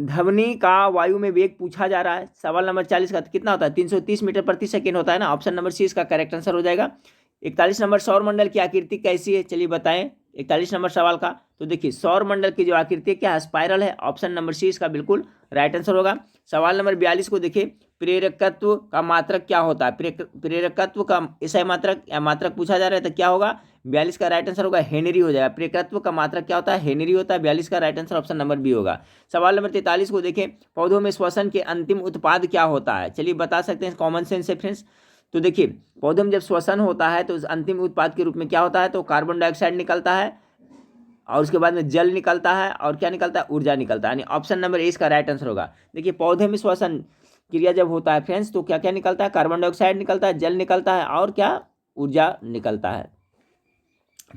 धवनी का वायु में वेग पूछा जा रहा है। सवाल नंबर 40 का कितना होता है? 330 मीटर प्रति सेकेंड होता है ना। ऑप्शन नंबर सी इसका करेक्ट आंसर हो जाएगा। 41 नंबर, सौर मंडल की आकृति कैसी है? चलिए बताएं 41 नंबर सवाल का। तो देखिए सौर मंडल की जो आकृति क्या है? स्पाइरल है। ऑप्शन नंबर सी इसका बिल्कुल राइट आंसर होगा। सवाल नंबर 42 को देखिए, प्रेरकत्व का मात्रक क्या होता है? प्रेरकत्व का ऐसा मात्रक या मात्रक पूछा जा रहा है तो क्या होगा? 42 का राइट आंसर होगा हेनरी हो जाएगा। प्रेरकत्व का मात्रक क्या होता है? हेनरी होता है। 42 का right answer option number B होगा। सवाल नंबर 43 को देखें, पौधों में श्वसन के अंतिम उत्पाद क्या होता है? चलिए बता सकते हैं, कॉमन सेंस है फ्रेंड्स। तो देखिए पौधों में जब श्वसन होता है तो उस अंतिम उत्पाद के रूप में क्या होता है? तो कार्बन डाइऑक्साइड निकलता है और उसके बाद में जल निकलता है और क्या निकलता है? ऊर्जा निकलता है। यानी ऑप्शन नंबर ए इसका राइट आंसर होगा। देखिए पौधे में श्वसन क्रिया जब होता है फ्रेंड्स तो क्या क्या निकलता है? कार्बन डाइऑक्साइड निकलता है, जल निकलता है और क्या? ऊर्जा निकलता है।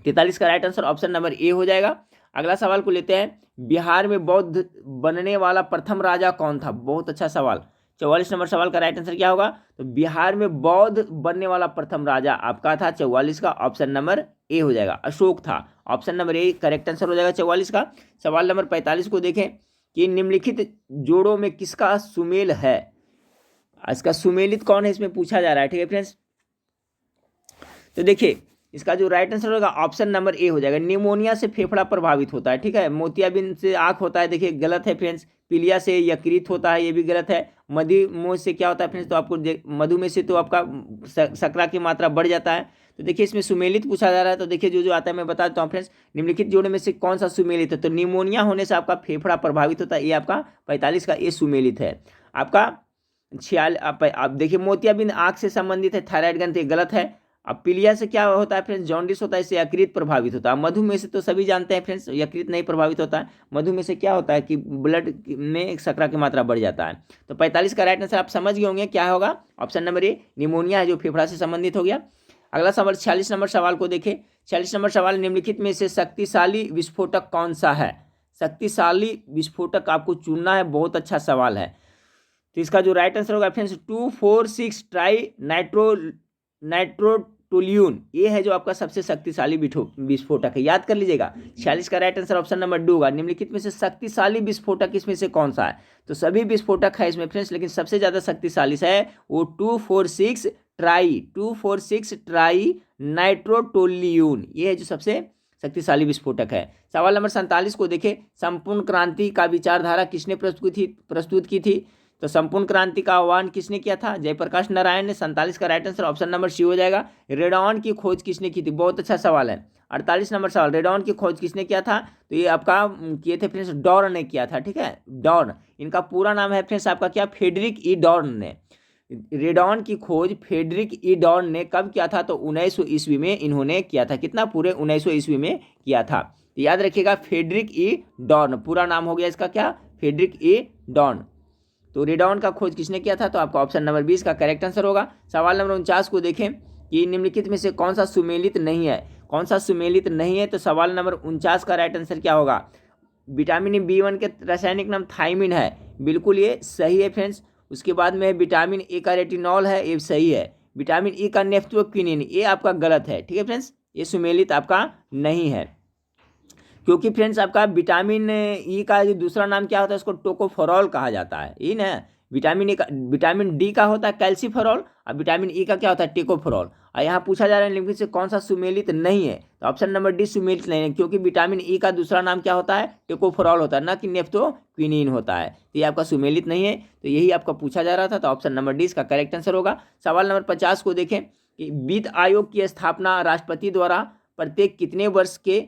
43 का right answer option number A हो जाएगा। अगला सवाल को लेते हैं, बिहार में बौद्ध बनने वाला प्रथम राजा कौन था? बहुत अच्छा सवाल। 44 नंबर सवाल का राइट आंसर क्या होगा? तो बिहार में बौद्ध बनने वाला प्रथम राजा आपका था 44 का ऑप्शन नंबर ए हो जाएगा, अशोक था। Option number A correct answer हो जाएगा 44 का। सवाल नंबर 45 को देखें कि निम्नलिखित जोड़ों में किसका सुमेल है? इसका सुमेलित कौन है इसमें पूछा जा रहा है, ठीक है फ्रेंड्स। तो देखिए इसका जो राइट आंसर होगा ऑप्शन नंबर ए हो जाएगा। निमोनिया से फेफड़ा प्रभावित होता है, ठीक है। मोतियाबिंद से आँख होता है, देखिए गलत है फ्रेंड्स। पीलिया से यकृत होता है, ये भी गलत है। मधुमेह से क्या होता है फ्रेंड्स? तो आपको मधुमेह से तो आपका शर्करा की मात्रा बढ़ जाता है। तो देखिए इसमें सुमेलित पूछा जा रहा है, तो देखिए जो जो आता है मैं बता देता हूँ फ्रेंड्स। निम्नलिखित जोड़े में से कौन सा सुमेलित है? तो निमोनिया होने से आपका फेफड़ा प्रभावित होता है, ये आपका 45 का ये सुमेलित है। आपका 46 आप देखिए मोतियाबिंद आँख से संबंधित है, थायराइड ग्रंथि गलत है। अब पीलिया से क्या होता है फ्रेंड्स? जॉन्डिस होता है, इससे यकृत प्रभावित होता है। मधुमेह से तो सभी जानते हैं फ्रेंड्स, यकृत नहीं प्रभावित होता है। मधुमेह से क्या होता है कि ब्लड में शर्करा की मात्रा बढ़ जाता है। तो 45 का राइट आंसर आप समझ गए होंगे क्या होगा? ऑप्शन नंबर ए निमोनिया है जो फेफड़ा से संबंधित हो गया। अगला सवाल 46 नंबर सवाल को देखें। 46 नंबर सवाल, निम्नलिखित में से शक्तिशाली विस्फोटक कौन सा है? शक्तिशाली विस्फोटक आपको चुनना है, बहुत अच्छा सवाल है। तो इसका जो राइट आंसर होगा फ्रेंड्स 2,4,6 ट्राई नाइट्रोटोल्यून, ये है जो आपका सबसे शक्तिशाली विस्फोटक है, याद कर लीजिएगा। 46 का right answer option number D होगा। निम्नलिखित में से शक्तिशाली विस्फोटक इसमें से कौन सा है? तो सभी विस्फोटक है इसमें फ्रेंड्स, लेकिन सबसे ज्यादा शक्तिशाली है वो 2,4,6 ट्राई नाइट्रोटोल्यून, ये है जो सबसे शक्तिशाली विस्फोटक है। सवाल नंबर 47 को देखें, संपूर्ण क्रांति का विचारधारा किसने प्रस्तुत की थी? तो संपूर्ण क्रांति का आह्वान किसने किया था? जयप्रकाश नारायण ने। 47 का right answer option number C हो जाएगा। रेडॉन की खोज किसने की थी? बहुत अच्छा सवाल है। 48 नंबर सवाल, रेडॉन की खोज किसने किया था? तो ये आपका किए थे फ्रेंड्स, डॉर्न ने किया था। ठीक है, डॉर्न, इनका पूरा नाम है फ्रेंड्स आपका क्या? फ्रेडरिक ई डॉर्न ने। रेडॉन की खोज फ्रेडरिक ई डॉर्न ने कब किया था? तो 1900 ईस्वी में इन्होंने किया था। कितना? पूरे 1900 ईस्वी में किया था। तो याद रखिएगा, फ्रेडरिक ई डॉर्न पूरा नाम हो गया इसका क्या? फ्रेडरिक ई डॉर्न। तो रेडॉन का खोज किसने किया था? तो आपका ऑप्शन नंबर 20 का करेक्ट आंसर होगा। सवाल नंबर 49 को देखें कि निम्नलिखित में से कौन सा सुमेलित नहीं है? कौन सा सुमेलित नहीं है? तो सवाल नंबर 49 का राइट आंसर क्या होगा? विटामिन B1 के रासायनिक नाम थायमिन है, बिल्कुल ये सही है फ्रेंड्स। उसके बाद में विटामिन ए का रेटिनॉल है, ये सही है। विटामिन ई का नेफ्थोक्विनिन, ये आपका गलत है। ठीक है फ्रेंड्स, ये सुमेलित आपका नहीं है, क्योंकि फ्रेंड्स आपका विटामिन ई का जो दूसरा नाम क्या होता है? उसको टोकोफेरॉल कहा जाता है। ये ना, विटामिन ई का, विटामिन डी का होता है कैल्सीफेरॉल, और विटामिन ई का क्या होता है? टेकोफेरॉल। और यहाँ पूछा जा रहा है निम्नलिखित से कौन सा सुमेलित नहीं है? तो ऑप्शन नंबर डी सुमेलित नहीं है, क्योंकि विटामिन ई का दूसरा नाम क्या होता है? टेकोफेरॉल होता है, ना कि नेफ्थोक्विनिन होता है। तो ये आपका सुमेलित नहीं है, तो यही आपका पूछा जा रहा था। तो ऑप्शन नंबर डी इसका करेक्ट आंसर होगा। सवाल नंबर 50 को देखें कि वित्त आयोग की स्थापना राष्ट्रपति द्वारा प्रत्येक कितने वर्ष के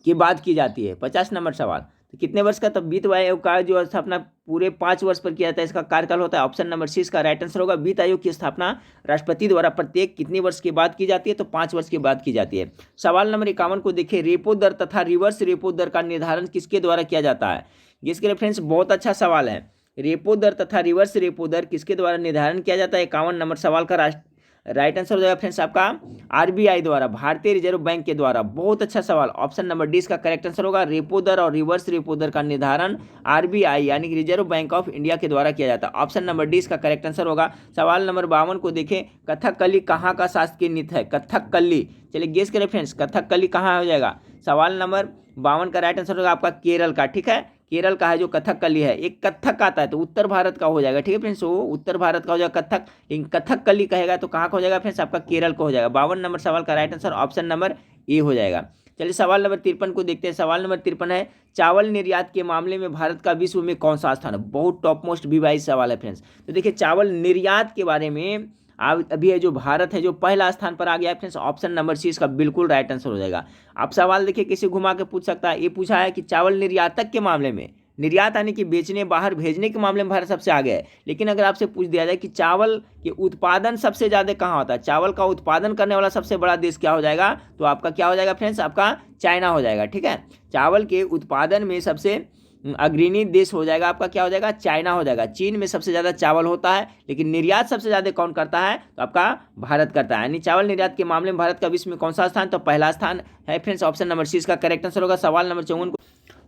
बाद की जाती है? 50 नंबर सवाल, तो कितने वर्ष का? तब वित्त आयोग का जो स्थापना पूरे 5 वर्ष पर किया जाता है, इसका कार्यकाल होता है। ऑप्शन नंबर सी इसका राइट आंसर होगा। वित्त आयोग की स्थापना राष्ट्रपति द्वारा प्रत्येक कितने वर्ष के बाद की जाती है? तो 5 वर्ष के बाद की जाती है। सवाल नंबर 51 को देखिए, रेपो दर तथा रिवर्स रेपो दर का निर्धारण किसके द्वारा किया जाता है? इसके रेफरेंस बहुत अच्छा सवाल है। रेपो दर तथा रिवर्स रेपो दर किसके द्वारा निर्धारण किया जाता है? 51 नंबर सवाल का राइट आंसर हो जाएगा फ्रेंड्स आपका आरबीआई द्वारा, भारतीय रिजर्व बैंक के द्वारा। बहुत अच्छा सवाल, ऑप्शन नंबर डी इसका करेक्ट आंसर होगा। रेपो दर और रिवर्स रेपो दर का निर्धारण आरबीआई यानी कि रिजर्व बैंक ऑफ इंडिया के द्वारा किया जाता है। ऑप्शन नंबर डी इसका करेक्ट आंसर होगा। सवाल नंबर 52 को देखें, कथकली कहाँ का शासकीय नृत्य है? कथकली, चलिए गेस करें फ्रेंड्स, कथकली कहाँ हो जाएगा? सवाल नंबर 52 का राइट आंसर होगा आपका केरल का। ठीक है, केरल का है जो कथकली है। एक कथक आता है तो उत्तर भारत का हो जाएगा। ठीक है फ्रेंड्स, वो उत्तर भारत का हो जाएगा कथक, लेकिन कथकली कहेगा तो कहाँ का हो जाएगा फ्रेंड्स? आपका केरल का हो जाएगा। 52 नंबर सवाल का right answer option number A हो जाएगा। चलिए सवाल नंबर 53 को देखते हैं। सवाल नंबर 53 है, चावल निर्यात के मामले में भारत का विश्व में कौन सा स्थान है? बहुत टॉप मोस्ट वीवाइज सवाल है फ्रेंड्स। तो देखिए, चावल निर्यात के बारे में अभी है जो भारत है जो पहला स्थान पर आ गया है फ्रेंड्स। ऑप्शन नंबर सी इसका बिल्कुल राइट आंसर हो जाएगा। आप सवाल देखिए किसी घुमा के पूछ सकता है। ये पूछा है कि चावल निर्यातक के मामले में, निर्यात यानी कि बेचने, बाहर भेजने के मामले में भारत सबसे आगे है। लेकिन अगर आपसे पूछ दिया जाए कि चावल के उत्पादन सबसे ज़्यादा कहाँ होता है, चावल का उत्पादन करने वाला सबसे बड़ा देश क्या हो जाएगा? तो आपका क्या हो जाएगा फ्रेंड्स? आपका चाइना हो जाएगा। ठीक है, चावल के उत्पादन में सबसे अग्रणी देश हो जाएगा आपका क्या हो जाएगा? चाइना हो जाएगा। चीन में सबसे ज़्यादा चावल होता है, लेकिन निर्यात सबसे ज़्यादा कौन करता है? तो आपका भारत करता है। यानी चावल निर्यात के मामले में भारत का विश्व में कौन सा स्थान? तो पहला स्थान है फ्रेंड्स। ऑप्शन नंबर सी इसका करेक्ट आंसर होगा। सवाल नंबर 54 को,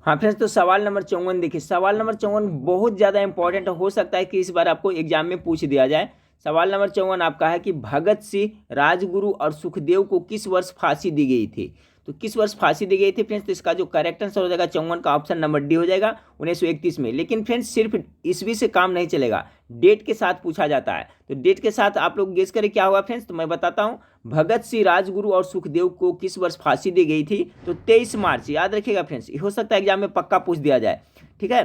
हाँ फ्रेंड्स, तो सवाल नंबर 54 देखिए, सवाल नंबर 54 बहुत ज़्यादा इंपॉर्टेंट हो सकता है कि इस बार आपको एग्जाम में पूछ दिया जाए। सवाल नंबर 54 आपका है कि भगत सिंह, राजगुरु और सुखदेव को किस वर्ष फांसी दी गई थी? तो किस वर्ष फांसी दी गई थी फ्रेंड्स? तो इसका जो करेक्ट आंसर हो जाएगा 54 का ऑप्शन नंबर डी हो जाएगा, 1931 में। लेकिन फ्रेंड्स सिर्फ ईस्वी से काम नहीं चलेगा, डेट के साथ पूछा जाता है। तो डेट के साथ आप लोग गेस करें क्या होगा फ्रेंड्स? तो मैं बताता हूँ, भगत सिंह, राजगुरु और सुखदेव को किस वर्ष फांसी दी गई थी? तो 23 मार्च, याद रखिएगा फ्रेंड्स, हो सकता है एग्जाम में पक्का पूछ दिया जाए। ठीक है,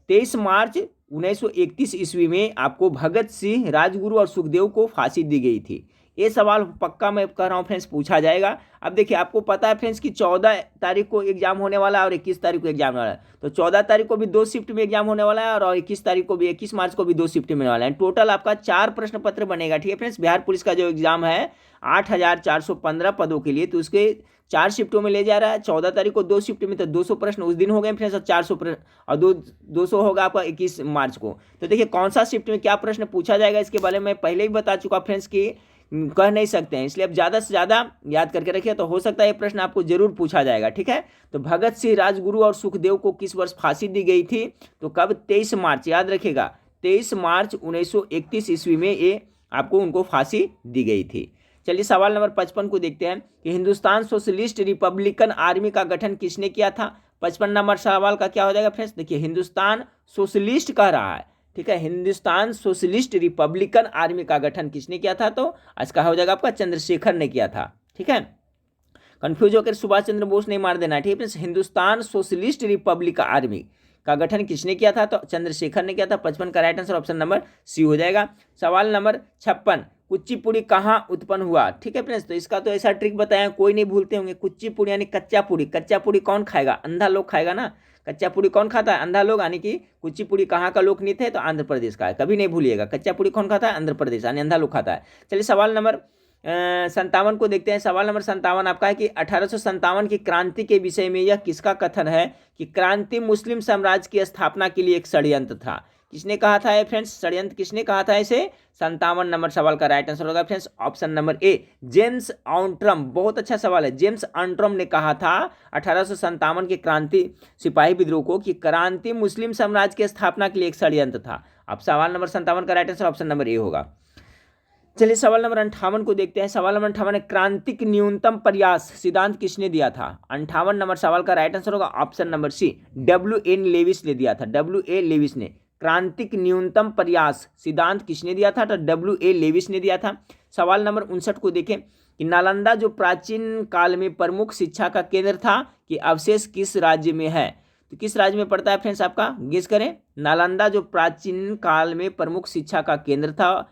23 मार्च 1931 ईस्वी में आपको भगत सिंह, राजगुरु और सुखदेव को फांसी दी गई थी। ये सवाल पक्का मैं कह रहा हूँ फ्रेंड्स पूछा जाएगा। अब देखिए, आपको पता है फ्रेंड्स कि 14 तारीख को एग्जाम होने वाला है और 21 तारीख को एग्जाम होने वाला है। तो 14 तारीख को भी 2 शिफ्ट में एग्जाम होने वाला है और 21 तारीख को भी, 21 मार्च को भी 2 शिफ्ट में होने वाला है। टोटल आपका 4 प्रश्न पत्र बनेगा। ठीक है फ्रेंड्स, बिहार पुलिस का जो एग्जाम है 8415 पदों के लिए, तो उसके 4 शिफ्टों में ले जा रहा है। 14 तारीख को 2 शिफ्ट में, तो 200 प्रश्न उस दिन हो गए फ्रेंड्स, और 400 प्रश्न और 200 होगा आपका 21 मार्च को। तो देखिए कौन सा शिफ्ट में क्या प्रश्न पूछा जाएगा, इसके बारे में पहले ही बता चुका फ्रेंड्स कि कह नहीं सकते हैं, इसलिए आप ज़्यादा से ज़्यादा याद करके रखिए, तो हो सकता है ये प्रश्न आपको जरूर पूछा जाएगा। ठीक है, तो भगत सिंह, राजगुरु और सुखदेव को किस वर्ष फांसी दी गई थी? तो कब? 23 मार्च, याद रखिएगा, 23 मार्च 1931 ईस्वी में ये आपको उनको फांसी दी गई थी। चलिए सवाल नंबर 55 को देखते हैं कि हिंदुस्तान सोशलिस्ट रिपब्लिकन आर्मी का गठन किसने किया था? 55 नंबर सवाल का क्या हो जाएगा फ्रेंड्स? देखिए, हिंदुस्तान सोशलिस्ट कह रहा है। ठीक है, हिंदुस्तान सोशलिस्ट रिपब्लिकन आर्मी का गठन किसने किया था? तो इसका हो जाएगा आपका चंद्रशेखर ने किया था। ठीक है, कंफ्यूज होकर सुभाष चंद्र बोस नहीं मार देना, ठीक है। हिंदुस्तान सोशलिस्ट रिपब्लिक आर्मी का गठन किसने किया था? तो चंद्रशेखर ने किया था। 55 का right answer option number C हो जाएगा। सवाल नंबर 56, कुचिपुड़ी कहाँ उत्पन्न हुआ? ठीक है फ्रेंड्स, तो इसका तो ऐसा ट्रिक बताया कोई नहीं भूलते होंगे। कुचिपुड़ी यानी कच्चा पूड़ी, कच्चा पूड़ी कौन खाएगा? अंधा लोग खाएगा ना। कच्चा पूड़ी कौन खाता है? अंधा लोग, यानी कि कुचिपुड़ी कहाँ का लोक नृत्य है? तो आंध्र प्रदेश का है, कभी नहीं भूलिएगा। कच्चा पूड़ी कौन खाता है? आंध्र प्रदेश, यानी अंधा लोग खाता है। चलिए सवाल नंबर 57 को देखते हैं। सवाल नंबर 57 आपका है कि 1857 की क्रांति के विषय में यह किसका कथन है कि क्रांति मुस्लिम साम्राज्य की स्थापना के लिए एक षड्यंत्र था? किसने कहा था ये फ्रेंड्स? षड्यंत्र किसने कहा था इसे? 57 नंबर सवाल का राइट आंसर होगा friends option number A, James Outram. बहुत अच्छा सवाल है। जेम्स ऑन्ट्रम ने कहा था 1857 के क्रांति सिपाही विद्रोह को कि क्रांति मुस्लिम साम्राज्य की स्थापना के लिए एक षड्यंत्र था। अब सवाल नंबर 57 का राइट आंसर ऑप्शन नंबर ए होगा। चलिए सवाल नंबर 58 को देखते हैं। सवाल नंबर 58 क्रांतिक न्यूनतम प्रयास सिद्धांत किसने दिया था? 58 नंबर सवाल का राइट आंसर होगा option number C, W.N. Lewis ने दिया था। W.A. लेविस ने क्रांतिक न्यूनतम प्रयास सिद्धांत किसने दिया था? तो W.A. लेविस ने दिया था। सवाल नंबर 59 को देखें कि नालंदा जो प्राचीन काल में प्रमुख शिक्षा का केंद्र था कि अवशेष किस राज्य में है? तो किस राज्य में पड़ता है फ्रेंड्स? आपका गेस करें। नालंदा जो प्राचीन काल में प्रमुख शिक्षा का केंद्र था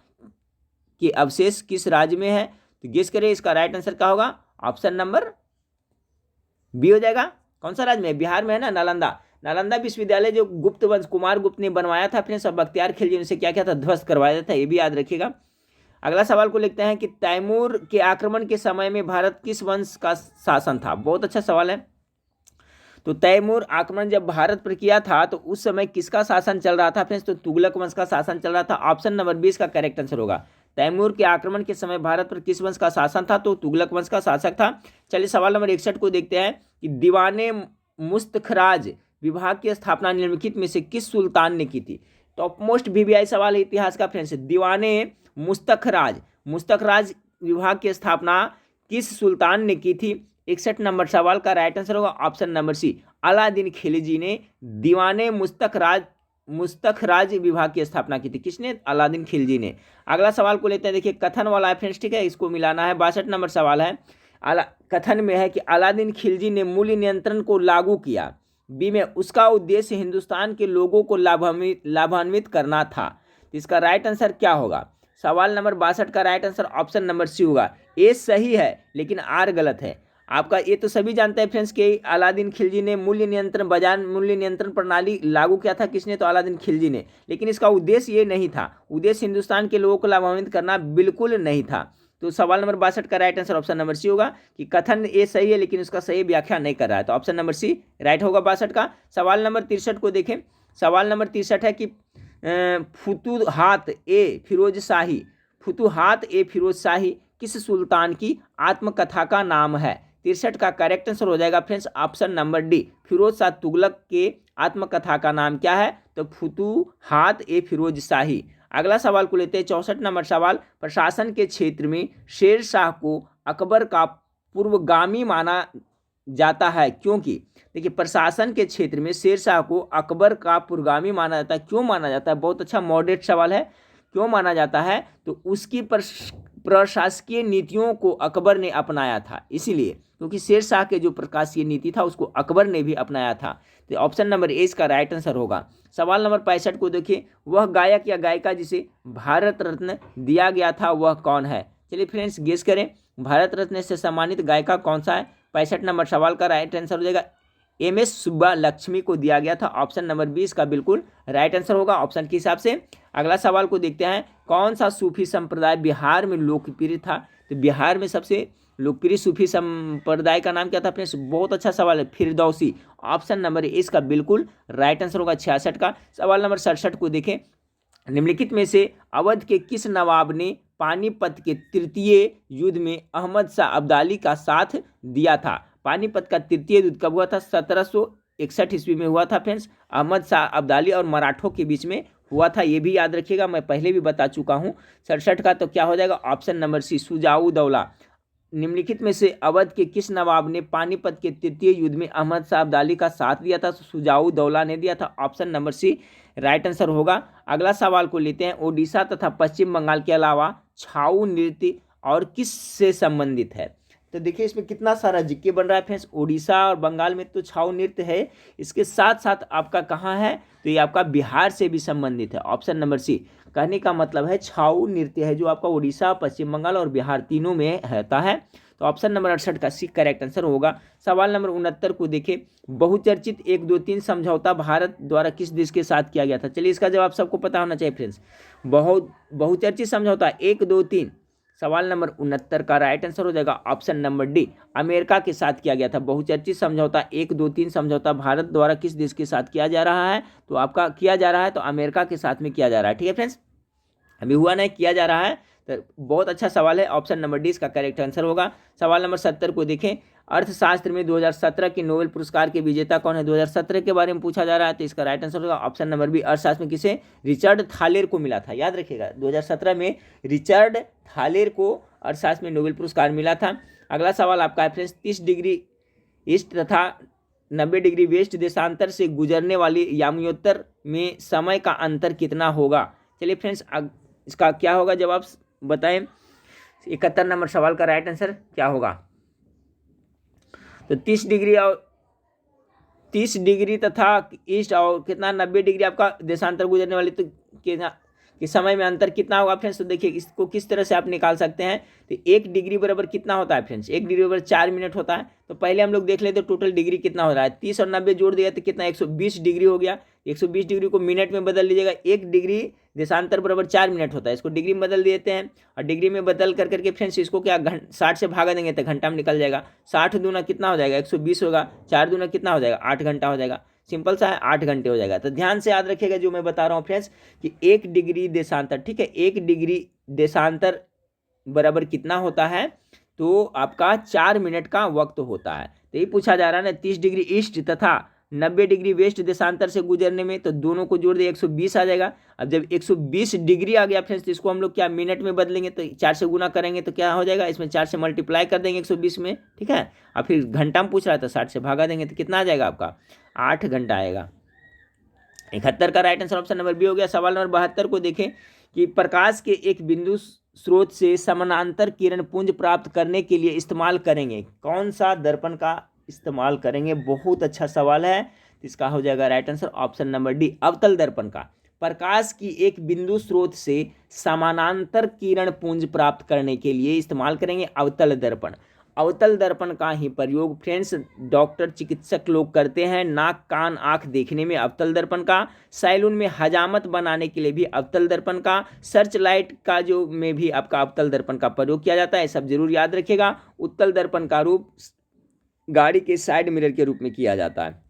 कि अवशेष किस राज्य में है? तो गेस करें, इसका राइट आंसर क्या होगा? ऑप्शन नंबर बी हो जाएगा। कौन सा राज्य में? बिहार में है ना नालंदा। नालंदा विश्वविद्यालय जो गुप्त वंश कुमार गुप्त ने बनवाया था अपने सब बख्तियार खिलजी उनसे क्या किया था? ध्वस्त करवाया था, ये भी याद रखिएगा। अगला सवाल को लिखते हैं कि तैमूर के आक्रमण के समय में भारत किस वंश का शासन था? बहुत अच्छा सवाल है। तो तैमूर आक्रमण जब भारत पर किया था तो उस समय किसका शासन चल रहा था फ्रेंड्स? तो तुगलक वंश का शासन चल रहा था। ऑप्शन नंबर 20 का करेक्ट आंसर होगा। तैमूर के आक्रमण के समय भारत पर किस वंश का शासन था? तो तुगलक वंश का शासक था। चलिए सवाल नंबर 61 को देखते हैं कि दीवाने मुस्तखराज विभाग की स्थापना निम्नलिखित में से किस सुल्तान ने की थी? टॉप मोस्ट VVI सवाल है इतिहास का फ्रेंड्स। दीवाने मुस्तखराज विभाग की स्थापना किस सुल्तान ने की थी? 61 नंबर सवाल का राइट आंसर होगा option number C, Alauddin Khilji ने दीवाने मुस्तखराज विभाग की स्थापना की थी। किसने? अलादीन खिलजी ने। अगला सवाल को लेते हैं, देखिए कथन वाला है फ्रेंड्स, ठीक है, इसको मिलाना है। 62 नंबर सवाल है। कथन में है कि अलादीन खिलजी ने मूल्य नियंत्रण को लागू किया। बी में उसका उद्देश्य हिंदुस्तान के लोगों को लाभान्वित करना था। तो इसका राइट आंसर क्या होगा? सवाल नंबर 62 का right answer option number C होगा। ए सही है लेकिन आर गलत है। आपका ये तो सभी जानते हैं फ्रेंड्स कि अलादीन खिलजी ने बाजार मूल्य नियंत्रण प्रणाली लागू किया था। किसने? तो अलादीन खिलजी ने। लेकिन इसका उद्देश्य ये नहीं था, उद्देश्य हिंदुस्तान के लोगों को लाभान्वित करना बिल्कुल नहीं था। तो सवाल नंबर 62 का right answer option number C होगा कि कथन ये सही है लेकिन उसका सही व्याख्या नहीं कर रहा है। तो ऑप्शन नंबर सी राइट होगा 62 का। सवाल नंबर 63 को देखें। सवाल नंबर 63 है कि फुतुहात ए फिरोज शाही किस सुल्तान की आत्मकथा का नाम है? 63 का करेक्ट आंसर हो जाएगा friends option number D, Firoz Shah Tughlaq के आत्मकथा का नाम क्या है? तो फुतुहात ए फिरोज शाही। अगला सवाल को लेते हैं 64 नंबर सवाल। प्रशासन के क्षेत्र में शेर शाह को अकबर का पूर्वगामी माना जाता है क्योंकि? देखिए प्रशासन के क्षेत्र में शेर शाह को अकबर का पूर्वगामी माना जाता है। क्यों माना जाता है? बहुत अच्छा मॉडरेट सवाल है। क्यों माना जाता है? तो उसकी प्रशासकीय नीतियों को अकबर ने अपनाया था, इसीलिए, क्योंकि शेर शाह के जो प्रशासकीय नीति था उसको अकबर ने भी अपनाया था। तो ऑप्शन नंबर ए इसका राइट आंसर होगा। सवाल नंबर 65 को देखिए, वह गायक या गायिका जिसे भारत रत्न दिया गया था वह कौन है? चलिए फ्रेंड्स गेस करें, भारत रत्न से सम्मानित गायिका कौन सा है? 65 नंबर सवाल का राइट आंसर हो जाएगा MS सुब्बालक्ष्मी को दिया गया था। ऑप्शन नंबर 20 का बिल्कुल राइट आंसर होगा ऑप्शन के हिसाब से। अगला सवाल को देखते हैं, कौन सा सूफी संप्रदाय बिहार में लोकप्रिय था? तो बिहार में सबसे लोकप्रिय सूफी संप्रदाय का नाम क्या था फ्रेंड्स? बहुत अच्छा सवाल है, फिरदौसी। ऑप्शन नंबर इसका बिल्कुल राइट आंसर होगा 66 का। सवाल नंबर 67 को देखें, निम्नलिखित में से अवध के किस नवाब ने पानीपत के तृतीय युद्ध में अहमद शाह अब्दाली का साथ दिया था? पानीपत का तृतीय युद्ध कब हुआ था? 1761 ईस्वी में हुआ था फ्रेंड्स। अहमद शाह अब्दाली और मराठों के बीच में हुआ था, ये भी याद रखिएगा, मैं पहले भी बता चुका हूँ। 67 का तो क्या हो जाएगा? Option number C, Shuja-ud-Daula. निम्नलिखित में से अवध के किस नवाब ने पानीपत के तृतीय युद्ध में अहमद शाह अब्दाली का साथ दिया था? शुजाउद्दौला ने दिया था। Option number C right answer होगा। अगला सवाल को लेते हैं, ओडिशा तथा पश्चिम बंगाल के अलावा छाऊ नृत्य और किस से संबंधित है? तो देखिए इसमें कितना सारा जीके बन रहा है फ्रेंड्स। उड़ीसा और बंगाल में तो छाऊ नृत्य है, इसके साथ साथ आपका कहाँ है, तो ये आपका बिहार से भी संबंधित है। ऑप्शन नंबर सी, कहने का मतलब है छाऊ नृत्य है जो आपका उड़ीसा, पश्चिम बंगाल और बिहार तीनों में रहता है। तो ऑप्शन नंबर 68 का सी करेक्ट आंसर होगा। सवाल नंबर 69 को देखिए, बहुचर्चित 1, 2, 3 समझौता भारत द्वारा किस देश के साथ किया गया था। चलिए इसका जवाब सबको पता होना चाहिए फ्रेंड्स। बहुचर्चित समझौता 1, 2, 3, सवाल नंबर 69 का राइट आंसर हो जाएगा ऑप्शन नंबर डी, अमेरिका के साथ किया गया था। बहुचर्चित समझौता 1, 2, 3 समझौता भारत द्वारा किस देश के साथ किया जा रहा है, तो आपका किया जा रहा है तो अमेरिका के साथ में किया जा रहा है। ठीक है फ्रेंड्स, अभी हुआ नहीं, किया जा रहा है। तो बहुत अच्छा सवाल है, ऑप्शन नंबर डी इसका करेक्ट आंसर होगा। सवाल नंबर 70 को देखें, अर्थशास्त्र में 2017 के नोबेल पुरस्कार के विजेता कौन है। 2017 के बारे में पूछा जा रहा है, तो इसका राइट आंसर होगा ऑप्शन नंबर बी, अर्थशास्त्र में किसे, रिचर्ड थालेर को मिला था। याद रखिएगा 2017 में रिचर्ड थालेर को अर्थशास्त्र में नोबेल पुरस्कार मिला था। अगला सवाल आपका है फ्रेंड्स, 30 डिग्री ईस्ट तथा 90 डिग्री वेस्ट देशांतर से गुजरने वाली यामियोत्तर में समय का अंतर कितना होगा। चलिए फ्रेंड्स, इसका क्या होगा जवाब बताएं। 71 नंबर सवाल का राइट आंसर क्या होगा, तो 30 डिग्री तथा ईस्ट और कितना 90 डिग्री आपका देशांतर गुजरने वाली, तो कि समय में अंतर कितना होगा फ्रेंड्स। तो देखिए इसको किस तरह से आप निकाल सकते हैं। तो 1 डिग्री बराबर कितना होता है फ्रेंड्स, 1 डिग्री बराबर 4 मिनट होता है। तो पहले हम लोग देख लेते टोटल डिग्री कितना हो रहा है। 30 और 90 जोड़ दिया तो कितना 120 डिग्री हो गया। 120 डिग्री को मिनट में बदल लीजिएगा। 1 डिग्री देशांतर बराबर 4 मिनट होता है, इसको डिग्री में बदल देते हैं और डिग्री में बदल करके फ्रेंड्स इसको क्या 60 से भागा देंगे तो घंटा में निकल जाएगा। 60 दूना कितना हो जाएगा 120 होगा, 4 दूना कितना हो जाएगा 8 घंटा हो जाएगा। सिंपल सा है, 8 घंटे हो जाएगा। तो ध्यान से याद रखिएगा जो मैं बता रहा हूँ फ्रेंड्स कि 1 डिग्री देशांतर, ठीक है, 1 डिग्री देशांतर बराबर कितना होता है, तो आपका 4 मिनट का वक्त होता है। तो ये पूछा जा रहा है ना, 30 डिग्री ईस्ट तथा 90 डिग्री वेस्ट देशांतर से गुजरने में, तो दोनों को जोड़ दे 120 आ जाएगा। अब जब 120 डिग्री आ गया फ्रेंड्स, तो इसको हम लोग क्या मिनट में बदलेंगे, तो 4 से गुना करेंगे तो क्या हो जाएगा, इसमें 4 से मल्टीप्लाई कर देंगे 120 में, ठीक है। अब फिर घंटा में पूछ रहा था, 60 से भागा देंगे तो कितना आ जाएगा आपका 8 घंटा आएगा। 71 का right answer option number B हो गया। सवाल नंबर 72 को देखें कि प्रकाश के एक बिंदु स्रोत से समानांतर किरण पुंज प्राप्त करने के लिए इस्तेमाल करेंगे, कौन सा दर्पण का इस्तेमाल करेंगे। बहुत अच्छा सवाल है, इसका हो जाएगा right answer option number D, अवतल दर्पण का। प्रकाश की एक बिंदु स्रोत से समानांतर किरण पुंज प्राप्त करने के लिए इस्तेमाल करेंगे अवतल दर्पण। अवतल दर्पण का ही प्रयोग फ्रेंड्स डॉक्टर चिकित्सक लोग करते हैं, नाक कान आंख देखने में अवतल दर्पण का, सैलून में हजामत बनाने के लिए भी अवतल दर्पण का, सर्च लाइट का जो में भी आपका अवतल दर्पण का प्रयोग किया जाता है। सब जरूर याद रखिएगा। उत्तल दर्पण का रूप गाड़ी के साइड मिरर के रूप में किया जाता है।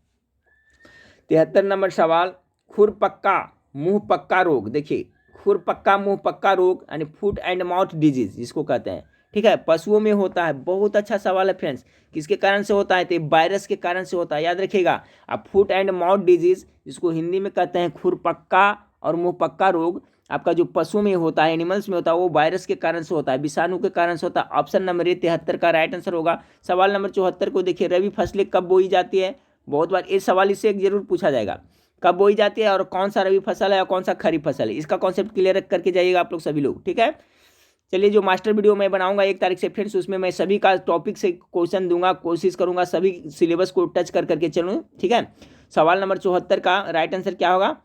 73 नंबर सवाल, खुरपक्का मुंह पक्का रोग। देखिए खुरपक्का मुंह पक्का रोग यानी फुट एंड माउथ डिजीज जिसको कहते हैं, ठीक है, पशुओं में होता है। बहुत अच्छा सवाल है फ्रेंड्स, किसके कारण से होता है, तो वायरस के कारण से होता है, याद रखिएगा। अब फुट एंड माउथ डिजीज जिसको हिंदी में कहते हैं खुरपक्का और मुंह पक्का रोग, आपका जो पशुओं में होता है, एनिमल्स में होता है, वो वायरस के कारण से होता है, विषाणु के कारण से होता है। ऑप्शन नंबर ए 73 का राइट आंसर होगा। सवाल नंबर 74 को देखिए, रबी फसलें कब बोई जाती है। बहुत बार ये सवाल इससे जरूर पूछा जाएगा, कब बोई जाती है और कौन सा रबी फसल है और कौन सा खरीफ फसल है। इसका कॉन्सेप्ट क्लियर करके जाइएगा आप लोग सभी लोग, ठीक है। चलिए जो मास्टर वीडियो मैं बनाऊंगा 1 तारीख से फ्रेंड्स, उसमें मैं सभी का टॉपिक से क्वेश्चन दूंगा, कोशिश करूंगा सभी सिलेबस को टच करके चलूँ, ठीक है। सवाल नंबर 74 का राइट आंसर क्या होगा,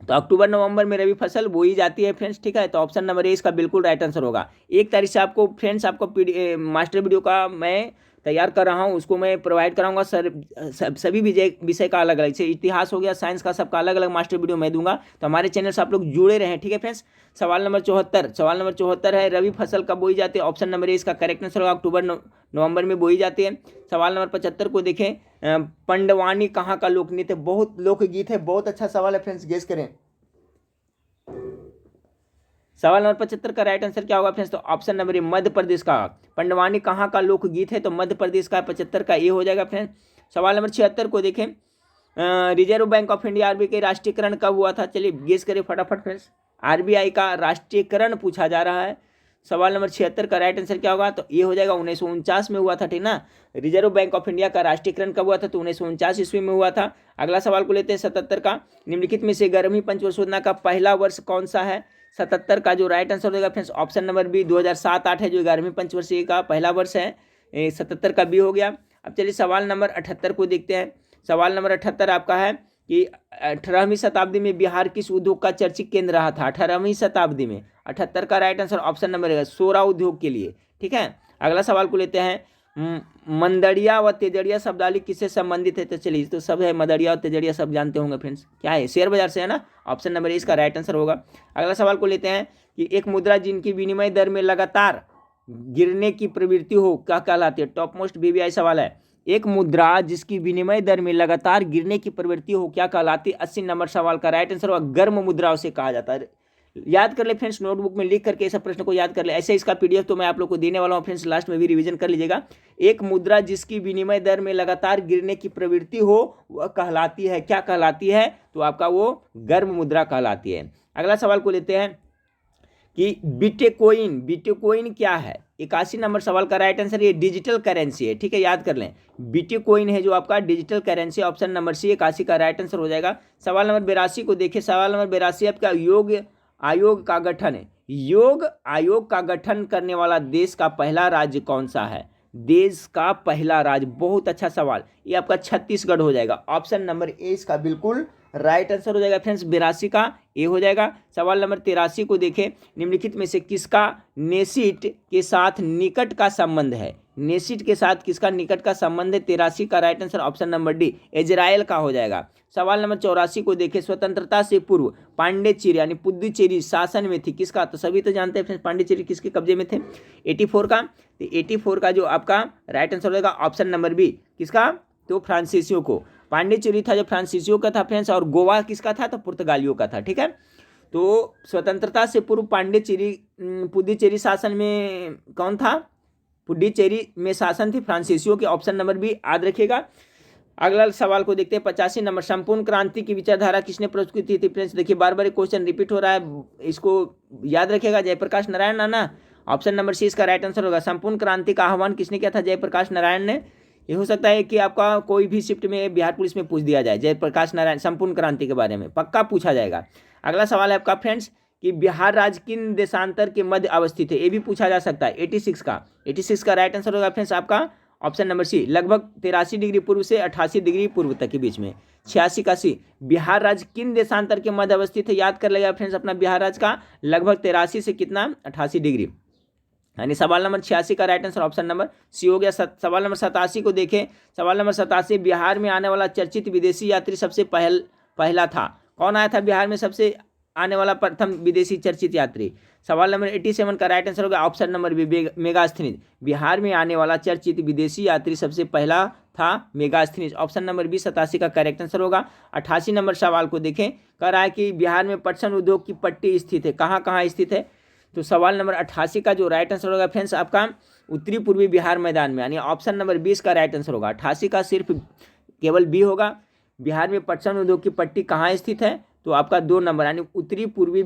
तो अक्टूबर नवंबर में रबी फसल बोई जाती है फ्रेंड्स, ठीक है। तो ऑप्शन नंबर ए इसका बिल्कुल राइट आंसर होगा। 1 तारीख से आपको फ्रेंड्स आपको मास्टर वीडियो का मैं तैयार कर रहा हूं, उसको मैं प्रोवाइड कराऊंगा सर। सभी विषय का अलग अलग, जैसे इतिहास हो गया, साइंस का, सबका अलग अलग मास्टर वीडियो मैं दूंगा। तो हमारे चैनल से आप लोग जुड़े रहें, ठीक है फ्रेंड्स। सवाल नंबर 74 है, रबी फसल कब बोई जाती है। ऑप्शन नंबर ए इसका करेक्ट आंसर होगा, अक्टूबर नवंबर में बोई जाती है। सवाल नंबर 75 को देखें, पंडवानी कहाँ का लोक नृत्य, बहुत लोकगीत है। बहुत अच्छा सवाल है फ्रेंड्स, गेस करें। सवाल नंबर 75 का राइट आंसर क्या होगा फ्रेंड्स, तो ऑप्शन नंबर ए मध्य प्रदेश का। पंडवानी कहाँ का लोकगीत है, तो मध्य प्रदेश का। 75 का ये हो जाएगा फ्रेंड्स। सवाल नंबर 76 को देखें, reserve bank of India RBI के राष्ट्रीयकरण कब हुआ था। चलिए गेस करें फटाफट फ्रेंड्स, आरबीआई का राष्ट्रीयकरण पूछा जा रहा है। सवाल नंबर 76 का राइट आंसर क्या होगा, तो ये हो जाएगा 1949 में हुआ था, ठीक ना। रिजर्व बैंक ऑफ इंडिया का राष्ट्रीयकरण कब हुआ था, तो 1949 ईस्वी में हुआ था। अगला सवाल को लेते हैं 77 का, निम्नलिखित में से 11वीं पंचवर्षीय योजना का पहला वर्ष कौन सा है। 77 का जो राइट आंसर होगा फ्रेंड्स ऑप्शन नंबर बी 2007-08 है, जो 11वीं पंचवर्षीय का पहला वर्ष है। 77 का बी हो गया। अब चलिए सवाल नंबर 78 को देखते हैं। सवाल नंबर 78 आपका है कि 18वीं शताब्दी में बिहार किस उद्योग का चर्चित केंद्र रहा था? 18वीं शताब्दी में 78 का राइट आंसर ऑप्शन नंबर है सोरा उद्योग के लिए। ठीक है, अगला सवाल को लेते हैं। मंदड़िया व तेजड़िया शब्दावली किससे संबंधित है? तो चलिए तो सब है, मदड़िया और तेजड़िया सब जानते होंगे फ्रेंड्स, क्या है? शेयर बाजार से है ना। ऑप्शन नंबर इसका राइट आंसर होगा। अगला सवाल को लेते हैं कि एक मुद्रा जिनकी विनिमय दर में लगातार गिरने की प्रवृत्ति हो क्या कहलाती है? टॉप मोस्ट बीबीआई सवाल है। एक मुद्रा जिसकी विनिमय दर में लगातार गिरने की प्रवृत्ति हो क्या कहलाती है? 80 नंबर सवाल का राइट आंसर होगा गर्म मुद्रा उसे कहा जाता है। याद कर ले फ्रेंड्स, नोटबुक में लिख करके ऐसा प्रश्न को याद कर ले। ऐसे इसका पीडीएफ तो मैं आप लोग को देने वाला हूं फ्रेंड्स, लास्ट में भी रिवीजन कर लीजिएगा। एक मुद्रा जिसकी विनिमय दर में लगातार गिरने की प्रवृत्ति हो वह कहलाती है, क्या कहलाती है? तो आपका वो गर्म मुद्रा कहलाती है। अगला सवाल को लेते हैं कि बिटकॉइन, बिटकॉइन क्या है? 81 नंबर सवाल का राइट आंसर ये डिजिटल करेंसी है। ठीक है, याद कर लें, बिटकॉइन है जो आपका digital currency. Option number C 81 का राइट आंसर हो जाएगा। सवाल नंबर 82 को देखिए। सवाल नंबर 82 आपका योग आयोग का गठन है। योग आयोग का गठन करने वाला देश का पहला राज्य कौन सा है? देश का पहला राज्य, बहुत अच्छा सवाल, ये आपका छत्तीसगढ़ हो जाएगा। ऑप्शन नंबर ए इसका बिल्कुल राइट आंसर हो जाएगा फ्रेंड्स, 82 का ए हो जाएगा। सवाल नंबर 83 को देखें। निम्नलिखित में से किसका नेसिट के साथ निकट का संबंध है? नेसिट के साथ किसका निकट का संबंध है? 83 का right answer option number D Israel का हो जाएगा। सवाल नंबर 84 को देखें। स्वतंत्रता से पूर्व पांडिचेरी यानी पुदुचेरी शासन में थी किसका? तो सभी तो जानते हैं फ्रेंड्स पांडिचेरी किसके कब्जे में थे? 84 का। तो 84 का जो आपका राइट आंसर हो जाएगा ऑप्शन नंबर बी किसका? तो फ्रांसीसियों को। पांडिचेरी था जो फ्रांसीसियों का था फ्रेंड्स, और गोवा किसका था? तो पुर्तगालियों का था। ठीक है, तो स्वतंत्रता से पूर्व पांडिचेरी पुदुचेरी शासन में कौन था? पुडुचेरी में शासन थी फ्रांसीसियों के। ऑप्शन नंबर बी याद रखिएगा। अगला सवाल को देखते हैं। 85 नंबर संपूर्ण क्रांति की विचारधारा किसने प्रस्तुत की थी? फ्रेंड्स देखिए बार बार क्वेश्चन रिपीट हो रहा है, इसको याद रखिएगा। जयप्रकाश नारायण ना। ऑप्शन नंबर सी इसका राइट आंसर होगा। संपूर्ण क्रांति का आह्वान किसने किया था? जयप्रकाश नारायण ने। ये हो सकता है कि आपका कोई भी शिफ्ट में बिहार पुलिस में पूछ दिया जाए जयप्रकाश नारायण संपूर्ण क्रांति के बारे में, पक्का पूछा जाएगा। अगला सवाल है आपका फ्रेंड्स कि बिहार राज्य किन देशांतर के मध्य अवस्थित है? ये भी पूछा जा सकता है। 86 का राइट आंसर होगा फ्रेंड्स आपका ऑप्शन नंबर सी लगभग 83 डिग्री पूर्व से 88 डिग्री पूर्व तक के बीच में। 86 का सी बिहार राज्य किन देशांतर के मध्य अवस्थित है? याद कर लेगा फ्रेंड्स अपना बिहार राज्य का लगभग 83 से कितना 88 डिग्री, यानी सवाल नंबर 86 का right answer option number C हो गया। सवाल नंबर 87 को देखें। सवाल नंबर 87 बिहार में आने वाला चर्चित विदेशी यात्री सबसे पहला था। कौन आया था बिहार में सबसे आने वाला प्रथम विदेशी चर्चित यात्री? सवाल नंबर 87 का राइट आंसर होगा option number B Megasthenes. Bihar में आने वाला चर्चित विदेशी यात्री सबसे पहला था मेगास्थनीज। ऑप्शन नंबर बी 87 का करेक्ट आंसर होगा। 88 नंबर सवाल को देखें। कह रहा है कि बिहार में पटसन उद्योग की पट्टी स्थित है, कहाँ कहाँ स्थित है? तो सवाल नंबर 88 का जो राइट आंसर होगा फ्रेंड्स आपका उत्तरी पूर्वी बिहार मैदान में, यानी ऑप्शन नंबर 20 का राइट आंसर होगा। 88 का सिर्फ केवल बी होगा। बिहार में पटसन उद्योग की पट्टी कहाँ स्थित है? तो आपका 2 नंबर यानी उत्तरी पूर्वी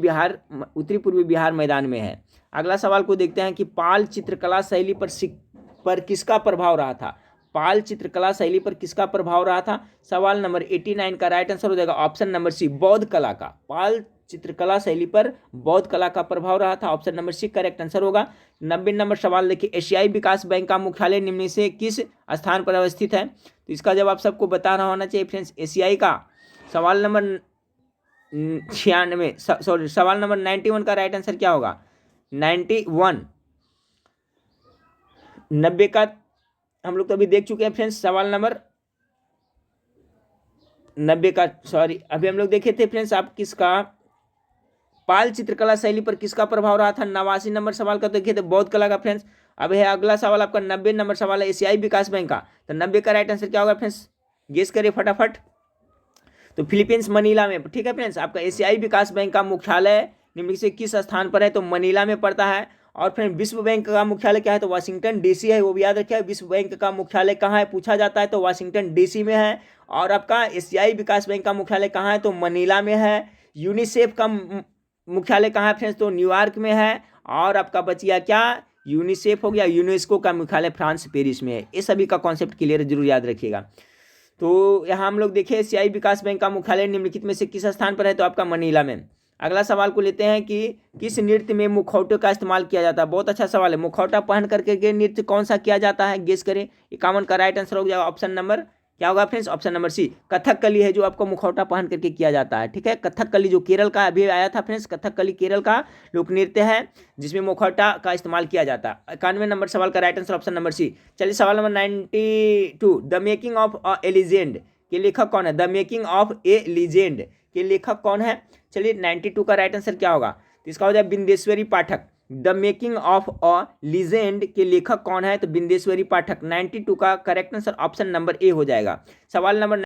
बिहार मैदान में है। अगला सवाल को देखते हैं कि पाल चित्रकला शैली पर किसका प्रभाव रहा था? पाल चित्रकला शैली पर किसका प्रभाव रहा था? सवाल नंबर 89 का राइट आंसर हो जाएगा ऑप्शन नंबर सी बौद्ध कला का। पाल चित्रकला शैली पर बौद्ध कला का प्रभाव रहा था। Option number C correct answer होगा। 90 नंबर सवाल देखिए। एशियाई विकास बैंक का मुख्यालय निम्न से किस स्थान पर अवस्थित है? तो इसका जवाब सबको बता रहा होना चाहिए फ्रेंड्स। एशियाई का सवाल नंबर 91 का राइट आंसर क्या होगा? 90 का हम लोग तो अभी देख चुके हैं फ्रेंड्स। सवाल नंबर 90 का अभी हम लोग देखे थे फ्रेंड्स। आप किसका पाल चित्रकला शैली पर किसका प्रभाव रहा था? 89 नंबर सवाल का देखे थे बौद्ध कला का फ्रेंड्स। अब है अगला सवाल आपका 90 नंबर सवाल है एशियाई विकास बैंक का। तो 90 का राइट आंसर क्या होगा फ्रेंड्स? गेस करिए फटाफट। तो फिलीपींस मनीला में, ठीक है फ्रेंड्स। आपका एशियाई विकास बैंक का मुख्यालय निम्न से किस स्थान पर है? तो मनीला में पड़ता है। और फ्रेंड विश्व बैंक का मुख्यालय क्या है? तो वाशिंगटन डीसी है, वो भी याद रखिए। विश्व बैंक का मुख्यालय कहाँ है पूछा जाता है तो वाशिंगटन डीसी में है। और आपका एशियाई विकास बैंक का मुख्यालय कहाँ है? तो मनीला में है। यूनिसेफ का मुख्यालय कहाँ है फ्रेंड्स? तो न्यूयॉर्क में है। और आपका बचिया क्या? यूनिसेफ हो गया। यूनेस्को का मुख्यालय फ्रांस पेरिस में है। ये सभी का कॉन्सेप्ट क्लियर जरूर याद रखिएगा। तो यहाँ हम लोग देखिए एशियाई विकास बैंक का मुख्यालय निम्नलिखित में से किस स्थान पर है? तो आपका मनीला में। अगला सवाल को लेते हैं कि किस नृत्य में मुखौटे का इस्तेमाल किया जाता है। बहुत अच्छा सवाल है। मुखौटा पहन करके के नृत्य कौन सा किया जाता है, गेस करें। 51 का राइट आंसर हो जाएगा ऑप्शन नंबर क्या होगा friends, option number C, Kathakali है जो आपको मुखौटा पहन करके किया जाता है। ठीक है, कथकली जो केरल का अभी आया था फ्रेंड्स, कथकली केरल का लोक नृत्य है जिसमें मुखौटा का इस्तेमाल किया जाता है। 91 नंबर सवाल का right answer option number C. चलिए सवाल number 92, the making of a legend के लेखक कौन है। The making of a legend के लेखक कौन है। चलिए 92 का राइट आंसर क्या होगा, तो इसका हो जाए Bindeshwari Pathak. The making of a legend के लेखक कौन है, तो बिंदेश्वरी पाठक। 92 का correct answer option number A हो जाएगा। सवाल नंबर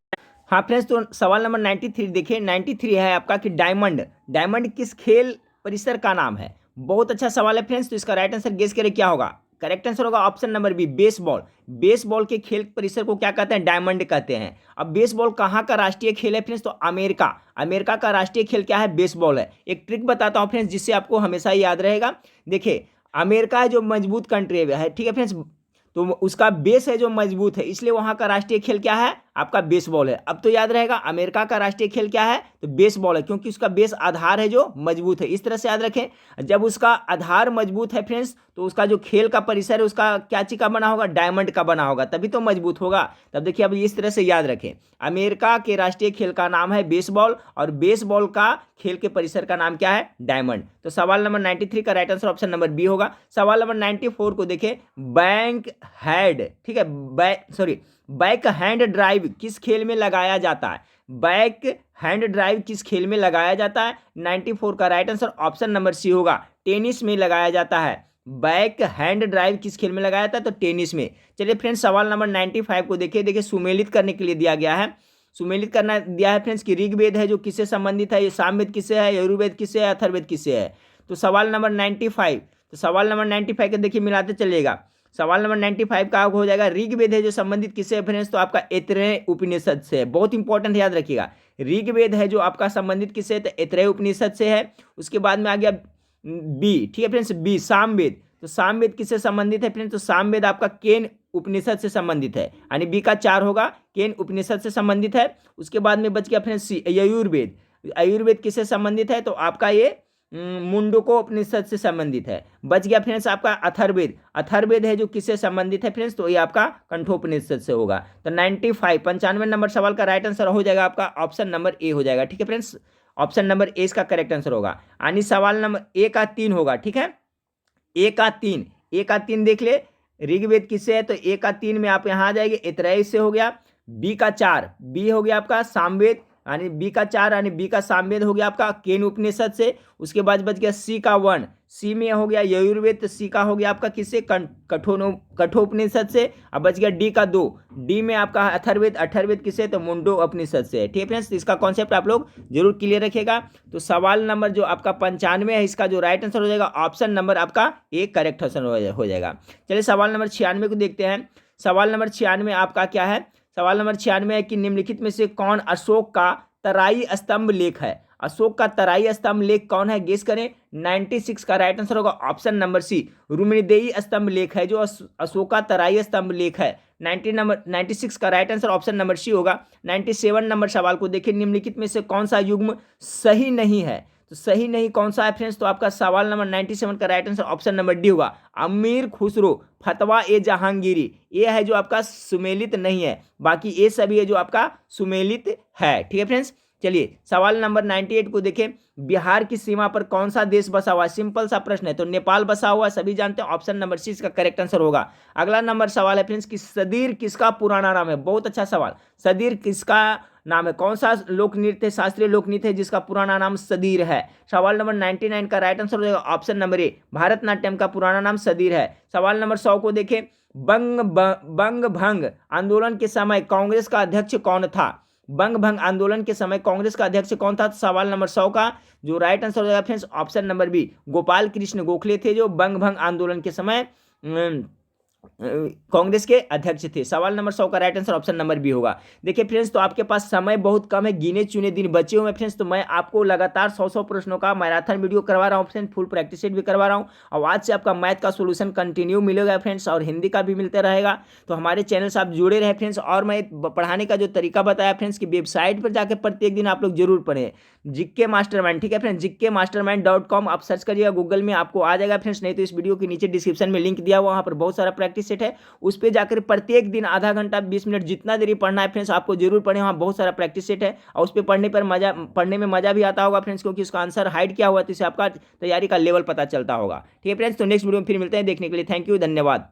हाँ फ्रेंड्स, तो सवाल नंबर 93 देखिए, 93 है आपका कि डायमंड, डायमंड किस खेल परिसर का नाम है। बहुत अच्छा सवाल है फ्रेंड्स, तो इसका राइट आंसर गेस करें क्या होगा। करेक्ट आंसर होगा option number B, baseball. Baseball के खेल परिसर को क्या कहते हैं, डायमंड कहते हैं। अब बेसबॉल कहाँ का राष्ट्रीय खेल है फ्रेंड्स, तो अमेरिका, अमेरिका का राष्ट्रीय खेल क्या है, बेसबॉल है। एक ट्रिक बताता हूँ फ्रेंड्स जिससे आपको हमेशा याद रहेगा। देखिए अमेरिका है जो मजबूत कंट्री है, ठीक है फ्रेंड्स, तो उसका बेस है जो मजबूत है, इसलिए वहाँ का राष्ट्रीय खेल क्या है, आपका बेसबॉल है। अब तो याद रहेगा अमेरिका का राष्ट्रीय खेल क्या है, तो बेसबॉल है, क्योंकि उसका बेस आधार है जो मजबूत है। इस तरह से याद रखें, जब उसका आधार मजबूत है फ्रेंड्स, तो उसका जो खेल का परिसर है उसका क्या चीज का बना होगा, डायमंड का बना होगा, तभी तो मजबूत होगा। तब देखिए अब इस तरह से याद रखें, अमेरिका के राष्ट्रीय खेल का नाम है बेसबॉल और बेसबॉल का खेल के परिसर का नाम क्या है, डायमंड। तो सवाल नंबर 93 का right answer option number B होगा। सवाल नंबर 94 को देखें, बैंक हैड, ठीक है, बैक हैंड ड्राइव किस खेल में लगाया जाता है। बैक हैंड ड्राइव किस खेल में लगाया जाता है, 94 का right answer option number C होगा, टेनिस में लगाया जाता है। बैक हैंड ड्राइव किस खेल में लगाया जाता है, तो टेनिस में। चलिए फ्रेंड्स सवाल नंबर 95 को देखिए सुमेलित करने के लिए दिया गया है। सुमेलित करना दिया है फ्रेंड्स कि ऋग्वेद है जो किससे संबंधित है, ये सामवेद किससे है, यजुर्वेद किससे है, अथर्ववेद किससे है। तो सवाल नंबर 95, तो सवाल नंबर 95 के देखिए मिलाते चलिएगा। सवाल नंबर 95 का हो जाएगा ऋग्वेद है जो संबंधित किससे है फ्रेंड्स, तो आपका ऐतरेय उपनिषद से है। बहुत इंपॉर्टेंट याद रखिएगा, ऋग्वेद है जो आपका संबंधित किससे है, तो ऐतरेय उपनिषद से है। उसके बाद में आ गया बी, ठीक है फ्रेंड्स, बी सामवेद। तो सामवेद किससे संबंधित है फ्रेंड्स, तो सामवेद आपका केन उपनिषद से संबंधित है, यानी बी का 4 होगा, केन उपनिषद से संबंधित है। उसके बाद में बच गया फ्रेंड्स सी, यजुर्वेद। आयुर्वेद किससे संबंधित है, तो आपका ये मुंडको उपनिषद से संबंधित है। बच गया फ्रेंड्स आपका अथर्ववेद। अथर्ववेद है जो किससे संबंधित है फ्रेंड्स, तो ये आपका कंठोपनिषद से होगा। तो 95 नंबर सवाल का राइट आंसर हो जाएगा आपका ऑप्शन नंबर ए हो जाएगा। ठीक है फ्रेंड्स, ऑप्शन नंबर ए इसका करेक्ट आंसर होगा। यानी सवाल नंबर ए का 3 होगा। ठीक है, ए का 3 देख ले, ऋग्वेद किससे है, तो ए का 3 में आप यहाँ आ जाएंगे, ऐतरेय से हो गया। बी का 4, बी हो गया आपका सामवेद, यानी बी का 4 यानी बी का सामवेद हो गया आपका केन उपनिषद से। उसके बाद बच गया सी का 1, सी में हो गया यजुर्वेद, तो सी का हो गया आपका किससे, कठोपनिषद से। अब बच गया डी का 2, डी में आपका अथर्ववेद, अथर्ववेद किससे, तो मुंडो उपनिषद से। ठीक है फ्रेंड्स, इसका कॉन्सेप्ट आप लोग जरूर क्लियर रखिएगा। तो सवाल नंबर जो आपका 95 है, इसका जो राइट आंसर हो जाएगा ऑप्शन नंबर आपका ए करेक्ट आंसर हो जाएगा। चलिए सवाल नंबर 96 को देखते हैं। सवाल नंबर 96 आपका क्या है, सवाल नंबर 96 है कि निम्नलिखित में से कौन अशोक का तराई स्तंभ लेख है। अशोक का तराई स्तंभ लेख कौन है, गेस करें। 96 का राइट आंसर होगा ऑप्शन नंबर सी, रुम्निदेयी स्तंभ लेख है जो अशोक का तराई स्तंभ लेख है। 96 का right answer option number C होगा। 97 नंबर सवाल को देखिए, निम्नलिखित में से कौन सा युग्म सही नहीं है, तो सही नहीं कौन सा है फ्रेंड्स, तो आपका सवाल नंबर 97 का right answer option number D होगा, अमीर खुसरो फतवा ए जहांगीरी। ये है जो आपका सुमेलित नहीं है, बाकी ये सभी है जो आपका सुमेलित है। ठीक है फ्रेंड्स, चलिए सवाल नंबर 98 को देखें, बिहार की सीमा पर कौन सा देश बसा हुआ है। सिंपल सा प्रश्न है, तो नेपाल बसा हुआ सभी जानते हैं, ऑप्शन नंबर सी इसका करेक्ट आंसर होगा। अगला नंबर सवाल है फ्रेंड्स कि सदीर किसका पुराना नाम है। बहुत अच्छा सवाल, सदीर किसका नाम है, कौन सा लोक नृत्य, शास्त्रीय लोक नृत्य है जिसका पुराना नाम सदीर है। सवाल नंबर 99 का राइट आंसर हो जाएगा ऑप्शन नंबर ए, भारतनाट्यम का पुराना नाम सदीर है। सवाल नंबर 100 को देखें, बंग भंग आंदोलन के समय कांग्रेस का अध्यक्ष कौन था। बंग भंग आंदोलन के समय कांग्रेस का अध्यक्ष कौन था, सवाल नंबर 100 का जो राइट आंसर हो जाएगा friends option number B, Gopal Krishna Gokhale थे जो बंग भंग आंदोलन के समय कांग्रेस के अध्यक्ष थे। सवाल नंबर 100 का right answer option number B होगा। देखिए फ्रेंड्स, तो आपके पास समय बहुत कम है, गिने चुने दिन बचे हुए हैं फ्रेंड्स, तो मैं आपको लगातार 100 प्रश्नों का मैराथन वीडियो करवा रहा हूँ फ्रेंड्स, फुल प्रैक्टिस सेट भी करवा रहा हूँ। और आज से आपका मैथ का सोल्यूशन कंटिन्यू मिलेगा फ्रेंड्स, और हिंदी का भी मिलता रहेगा। तो हमारे चैनल से आप जुड़े रहे फ्रेंड्स। और मैं पढ़ाने का जो तरीका बताया फ्रेंड्स, की वेबसाइट पर जाकर प्रत्येक दिन आप लोग जरूर पढ़ें, जीके मास्टरमाइंड, ठीक है फ्रेंड्स, GKmastermind.com आप सर्च करिएगा गूगल में, आपको आ जाएगा फ्रेंड्स। नहीं तो इस वीडियो के नीचे डिस्क्रिप्शन में लिंक दिया हुआ, वहाँ पर बहुत सारा प्रैक्टिस सेट है, उस पर जाकर प्रत्येक दिन आधा घंटा 20 मिनट जितना देरी पढ़ना है फ्रेंड्स आपको जरूर पढ़ें। वहाँ बहुत सारा प्रैक्टिस सेट है, और उस पर पढ़ने में मजा भी आता होगा फ्रेंड्स, क्योंकि उसका आंसर हाइड किया हुआ है, तो इससे आपका तैयारी का लेवल पता चलता होगा। ठीक है फ्रेंड्स, तो नेक्स्ट वीडियो में फिर मिलते हैं। देखने के लिए थैंक यू, धन्यवाद।